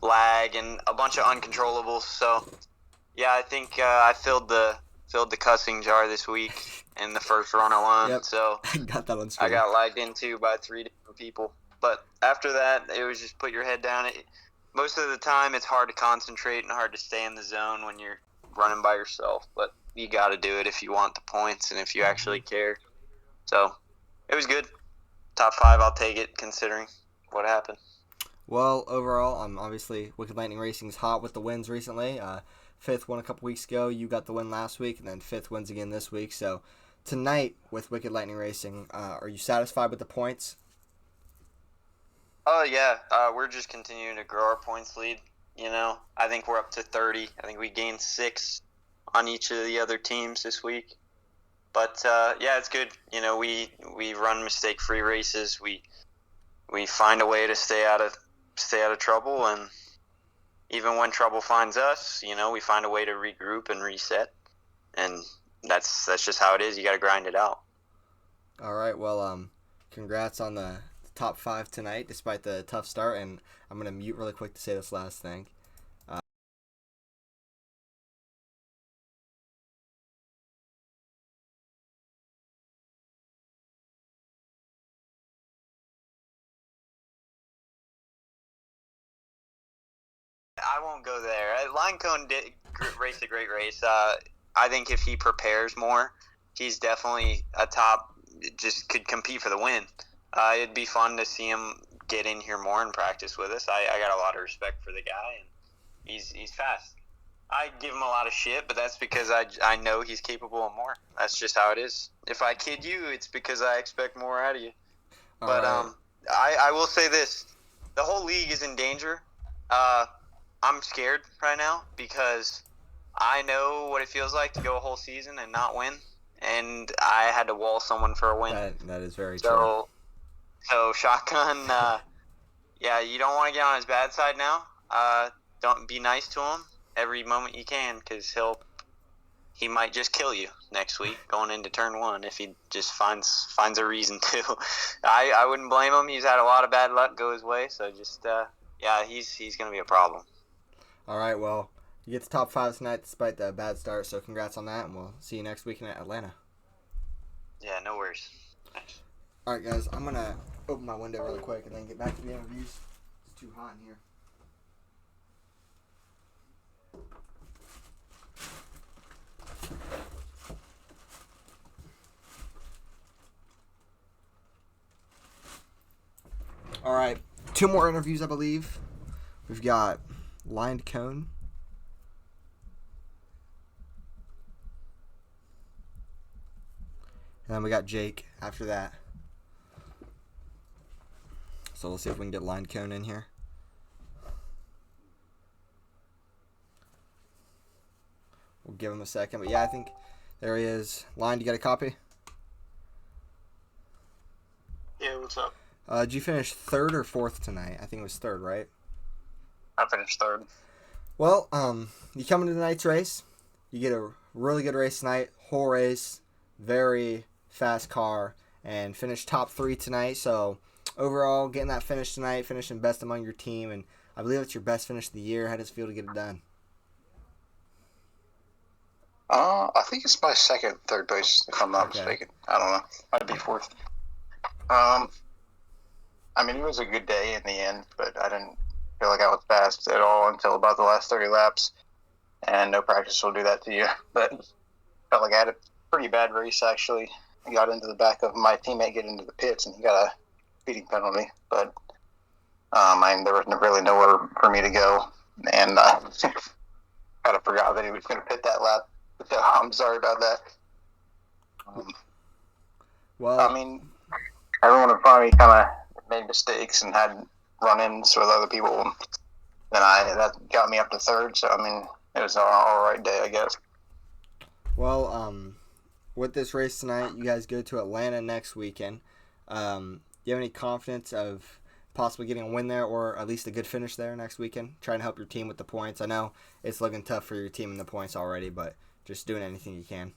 [SPEAKER 7] lag and a bunch of uncontrollables. So, yeah, I think I filled the cussing jar this week in the first run alone.
[SPEAKER 1] Yep.
[SPEAKER 7] So
[SPEAKER 1] I got that on screen.
[SPEAKER 7] I got lagged into by 3 different people. But after that, it was just put your head down. Most of the time, it's hard to concentrate and hard to stay in the zone when you're running by yourself. But you got to do it if you want the points and if you actually care. So it was good. Top 5, I'll take it considering what happened.
[SPEAKER 1] Well, overall, obviously Wicked Lightning Racing's hot with the wins recently. 5th won a couple weeks ago. You got the win last week, and then 5th wins again this week. So tonight with Wicked Lightning Racing, are you satisfied with the points?
[SPEAKER 7] Oh, yeah. We're just continuing to grow our points lead. I think we're up to 30. I think we gained 6 on each of the other teams this week. But, yeah, it's good. We run mistake-free races. We find a way to stay out of trouble, and even when trouble finds us, we find a way to regroup and reset. And that's just how it is. You got to grind it out.
[SPEAKER 1] All right. Well, congrats on the top 5 tonight, despite the tough start. And I'm going to mute really quick to say this last thing.
[SPEAKER 7] I won't go there. Line Cone did race a great race. I think if he prepares more, he's definitely a top. Just could compete for the win. It'd be fun to see him get in here more and practice with us. I got a lot of respect for the guy, and he's fast. I give him a lot of shit, but that's because I know he's capable of more. That's just how it is. If I kid you, it's because I expect more out of you.
[SPEAKER 1] All
[SPEAKER 7] But
[SPEAKER 1] right.
[SPEAKER 7] I will say this: the whole league is in danger. I'm scared right now because I know what it feels like to go a whole season and not win, and I had to wall someone for a win.
[SPEAKER 1] That is very true.
[SPEAKER 7] So Shotgun, yeah, you don't want to get on his bad side now. Don't be nice to him every moment you can, because he might just kill you next week going into turn 1 if he just finds a reason to. I wouldn't blame him. He's had a lot of bad luck go his way, so just yeah, he's gonna be a problem.
[SPEAKER 1] All right, well, you get to top 5 tonight despite the bad start, so congrats on that, and we'll see you next week in Atlanta.
[SPEAKER 7] Yeah, no worries. Thanks.
[SPEAKER 1] All right, guys, I'm going to open my window really quick and then get back to the interviews. It's too hot in here. All right, 2 more interviews, I believe. We've got Lined Cone. And then we got Jake after that. So we'll see if we can get Lined Cone in here. We'll give him a second. But yeah, I think there he is. Lined, you got a copy?
[SPEAKER 5] Yeah, what's up?
[SPEAKER 1] Did you finish 3rd or 4th tonight? I think it was 3rd, right?
[SPEAKER 5] I finished 3rd.
[SPEAKER 1] Well, you come into tonight's race. You get a really good race tonight. Whole race. Very fast car. And finished top 3 tonight. So, overall, getting that finish tonight. Finishing best among your team. And I believe it's your best finish of the year. How does it feel to get it done?
[SPEAKER 8] I think it's my third place, if I'm not mistaken. I don't know. I'd be 4th. I mean, it was a good day in the end, but I didn't feel like I was fast at all until about the last 30 laps. And no practice will do that to you. But felt like I had a pretty bad race, actually. I got into the back of my teammate, get into the pits, and he got a speeding penalty. But there was really nowhere for me to go. And kind of forgot that he was going to pit that lap. So I'm sorry about that.
[SPEAKER 1] Well,
[SPEAKER 8] I mean, everyone in front of me kind of made mistakes and had run-ins with other people. And that got me up to 3rd. So, I mean, it was an all right day, I guess.
[SPEAKER 1] Well, with this race tonight, you guys go to Atlanta next weekend. Do you have any confidence of possibly getting a win there or at least a good finish there next weekend? Trying to help your team with the points. I know it's looking tough for your team in the points already, but just doing anything you can.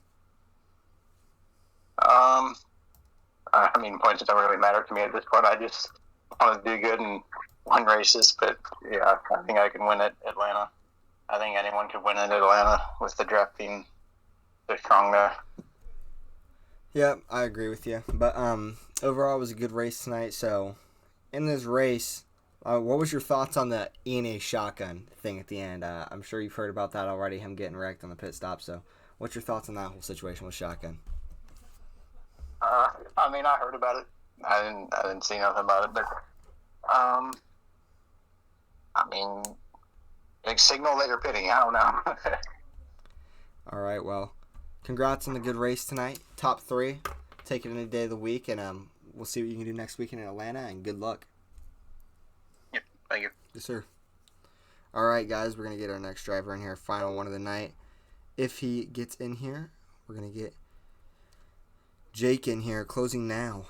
[SPEAKER 8] I mean, points don't really matter to me at this point. I just want to do good and win races. But, yeah, I think I can win at Atlanta. I think anyone could win at Atlanta with the draft being so strong there.
[SPEAKER 1] Yeah, I agree with you. But overall, it was a good race tonight. So, in this race, what was your thoughts on the ENA shotgun thing at the end? I'm sure you've heard about that already, him getting wrecked on the pit stop. So, what's your thoughts on that whole situation with shotgun?
[SPEAKER 8] I mean, I heard about it. I didn't see nothing about it, but I mean, like, signal that you're pitting. I don't know.
[SPEAKER 1] All right, well, congrats on the good race tonight. Top 3. Take it any day of the week, and we'll see what you can do next weekend in Atlanta, and good luck.
[SPEAKER 8] Yep, thank you.
[SPEAKER 1] Yes, sir. All right, guys, we're going to get our next driver in here, final one of the night. If he gets in here, we're going to get Jake in here, closing now.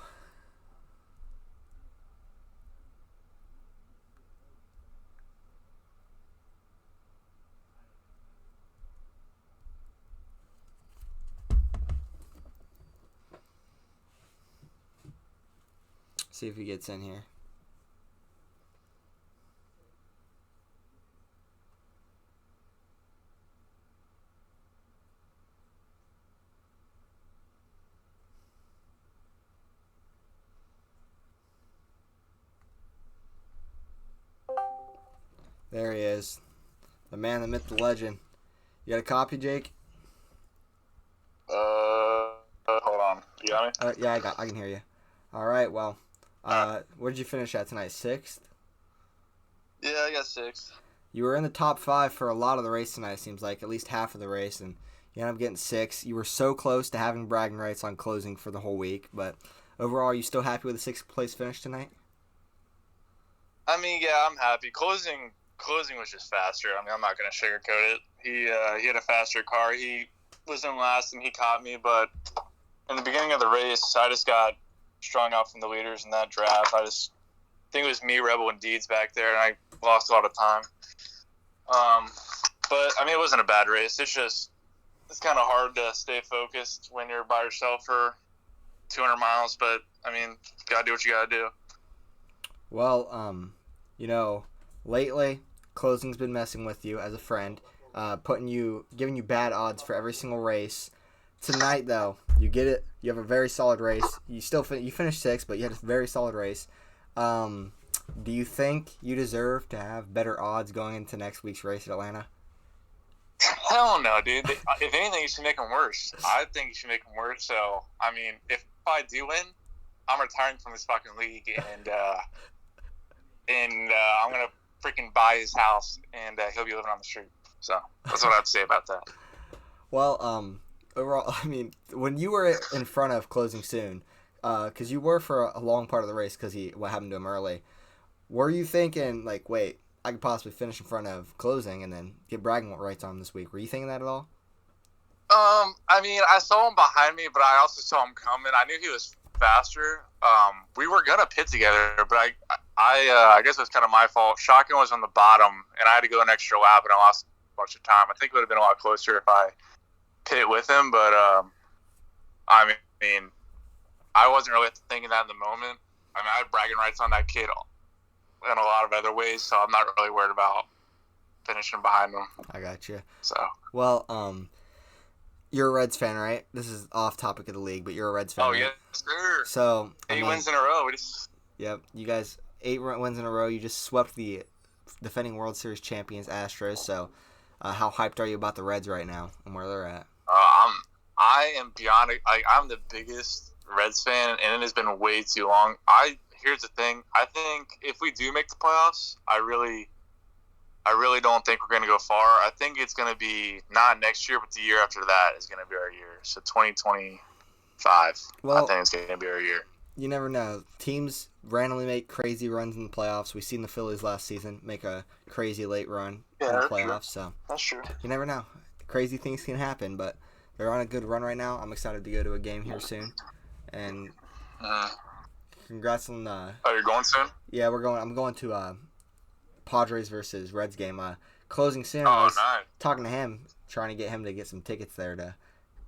[SPEAKER 1] See if he gets in here. There he is. the man, the myth, the legend. You got a copy, Jake?
[SPEAKER 9] Hold on. You got me?
[SPEAKER 1] Yeah, I can hear you. All right, well, where did you finish at tonight? 6th?
[SPEAKER 9] Yeah, I got 6th.
[SPEAKER 1] You were in the top 5 for a lot of the race tonight, it seems like, at least half of the race, and you ended up getting 6th. You were so close to having bragging rights on closing for the whole week, but overall, are you still happy with the 6th place finish tonight?
[SPEAKER 9] I mean, yeah, I'm happy. Closing was just faster. I mean, I'm not going to sugarcoat it. He had a faster car. He was in last, and he caught me, but in the beginning of the race, I just got strung out from the leaders in that draft. I think it was me, Rebel, and Deeds back there, and I lost a lot of time. But, I mean, it wasn't a bad race. It's kind of hard to stay focused when you're by yourself for 200 miles, but, I mean, got to do what you got to do.
[SPEAKER 1] Well, lately, closing's been messing with you as a friend, giving you bad odds for every single race. Tonight, though, you get it. You have a very solid race. You finished 6th, but you had a very solid race. Do you think you deserve to have better odds going into next week's race at Atlanta?
[SPEAKER 9] Hell no, dude. If anything, you should make them worse. I think you should make them worse. So, I mean, if I do win, I'm retiring from this fucking league, and I'm gonna freaking buy his house, and he'll be living on the street. So that's what I have to say about that.
[SPEAKER 1] Well, overall, I mean, when you were in front of closing soon, because you were for a long part of the race because what happened to him early, were you thinking like, wait, I could possibly finish in front of closing and then get bragging rights on him this week? Were you thinking that at all?
[SPEAKER 9] I mean, I saw him behind me, but I also saw him coming. I knew he was faster. We were gonna pit together, but I guess it was kind of my fault. Shotgun was on the bottom, and I had to go an extra lap, and I lost a bunch of time. I think it would have been a lot closer if I pit with him, but I mean, I wasn't really thinking that in the moment. I mean, I had bragging rights on that kid in a lot of other ways, so I'm not really worried about finishing behind him.
[SPEAKER 1] I got you.
[SPEAKER 9] So,
[SPEAKER 1] well, you're a Reds fan, right? This is off topic of the league, but you're a Reds fan.
[SPEAKER 9] oh
[SPEAKER 1] right?
[SPEAKER 9] yes, sir.
[SPEAKER 1] So
[SPEAKER 9] 8 wins in a row.
[SPEAKER 1] Yep, you guys 8 wins in a row. You just swept the defending World Series champions Astros. So, how hyped are you about the Reds right now and where they're at?
[SPEAKER 9] I am beyond. I'm the biggest Reds fan, and it has been way too long. Here's the thing. I think if we do make the playoffs, I really don't think we're going to go far. I think it's going to be not next year, but the year after that is going to be our year. So 2025,
[SPEAKER 1] well,
[SPEAKER 9] I think it's going to be our year.
[SPEAKER 1] You never know. Teams randomly make crazy runs in the playoffs. We've seen the Phillies last season make a crazy late run in the playoffs. So
[SPEAKER 9] that's true.
[SPEAKER 1] You never know. Crazy things can happen, but they're on a good run right now. I'm excited to go to a game here soon. And congrats on the...
[SPEAKER 9] Oh, you're going soon?
[SPEAKER 1] Yeah, I'm going to Padres versus Reds game. Closing soon.
[SPEAKER 9] Oh,
[SPEAKER 1] I was
[SPEAKER 9] nice.
[SPEAKER 1] talking to him, trying to get him to get some tickets there to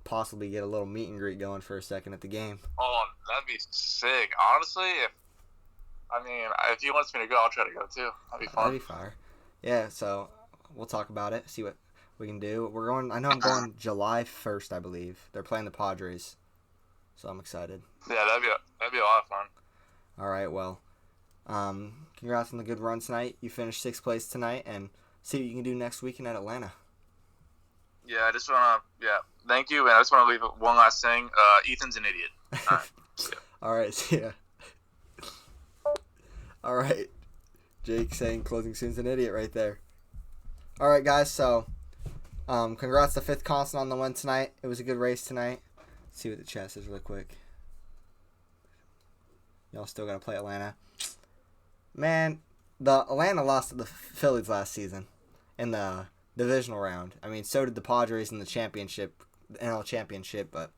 [SPEAKER 1] possibly get a little meet and greet going for a second at the game.
[SPEAKER 9] Oh, that'd be sick. Honestly, if he wants me to go, I'll try to go too. That'd be fun.
[SPEAKER 1] That'd be fire. Yeah, so we'll talk about it, see what we can do. I'm going July 1st, I believe. They're playing the Padres, so I'm excited.
[SPEAKER 9] Yeah, that'd be a lot of fun.
[SPEAKER 1] All right, well, congrats on the good run tonight. You finished 6th place tonight, and see what you can do next weekend at Atlanta.
[SPEAKER 9] Yeah, thank you, and I just want to leave one last thing. Ethan's an idiot. All right.
[SPEAKER 1] All right, see ya. All right, Jake saying closing soon's an idiot right there. All right, guys, so congrats to Fifth Constant on the win tonight. It was a good race tonight. Let's see what the chat says really quick. Y'all still got to play Atlanta. Man, the Atlanta lost to the Phillies last season in the divisional round. I mean, so did the Padres in the championship, the NL championship, but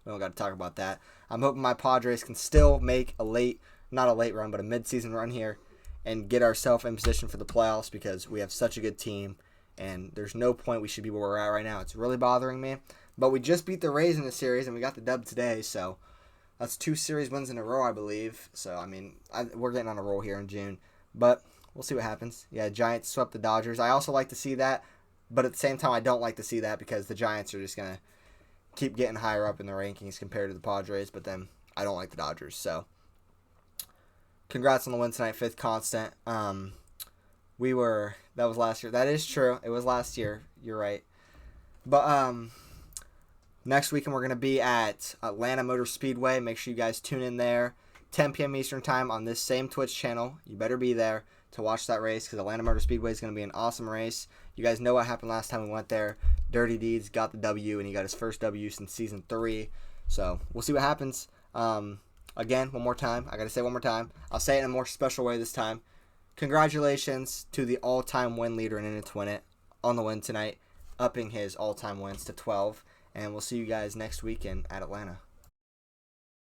[SPEAKER 1] we don't got to talk about that. I'm hoping my Padres can still make not a late run, but a mid-season run here and get ourselves in position for the playoffs because we have such a good team, and there's no point we should be where we're at right now. It's really bothering me. But we just beat the Rays in the series, and we got the dub today, so that's 2 series wins in a row, I believe. So, I mean, we're getting on a roll here in June. But we'll see what happens. Yeah, Giants swept the Dodgers. I also like to see that, but at the same time, I don't like to see that because the Giants are just going to keep getting higher up in the rankings compared to the Padres, but then I don't like the We congrats on the win tonight, Fifth Constant. That was last year. That is true. It was last year. You're right. But next weekend we're going to be at Atlanta Motor Speedway. Make sure you guys tune in there. 10 p.m. Eastern Time on this same Twitch channel. You better be there to watch that race because Atlanta Motor Speedway is going to be an awesome race. You guys know what happened last time we went there. Dirty Deeds got the W, and he got his first W since Season 3. So we'll see what happens. Again, one more time. I got to say one more time. I'll say it in a more special way this time. Congratulations to the all-time win leader in II2WI on the win tonight, upping his all-time wins to 12. And we'll see you guys next weekend at Atlanta.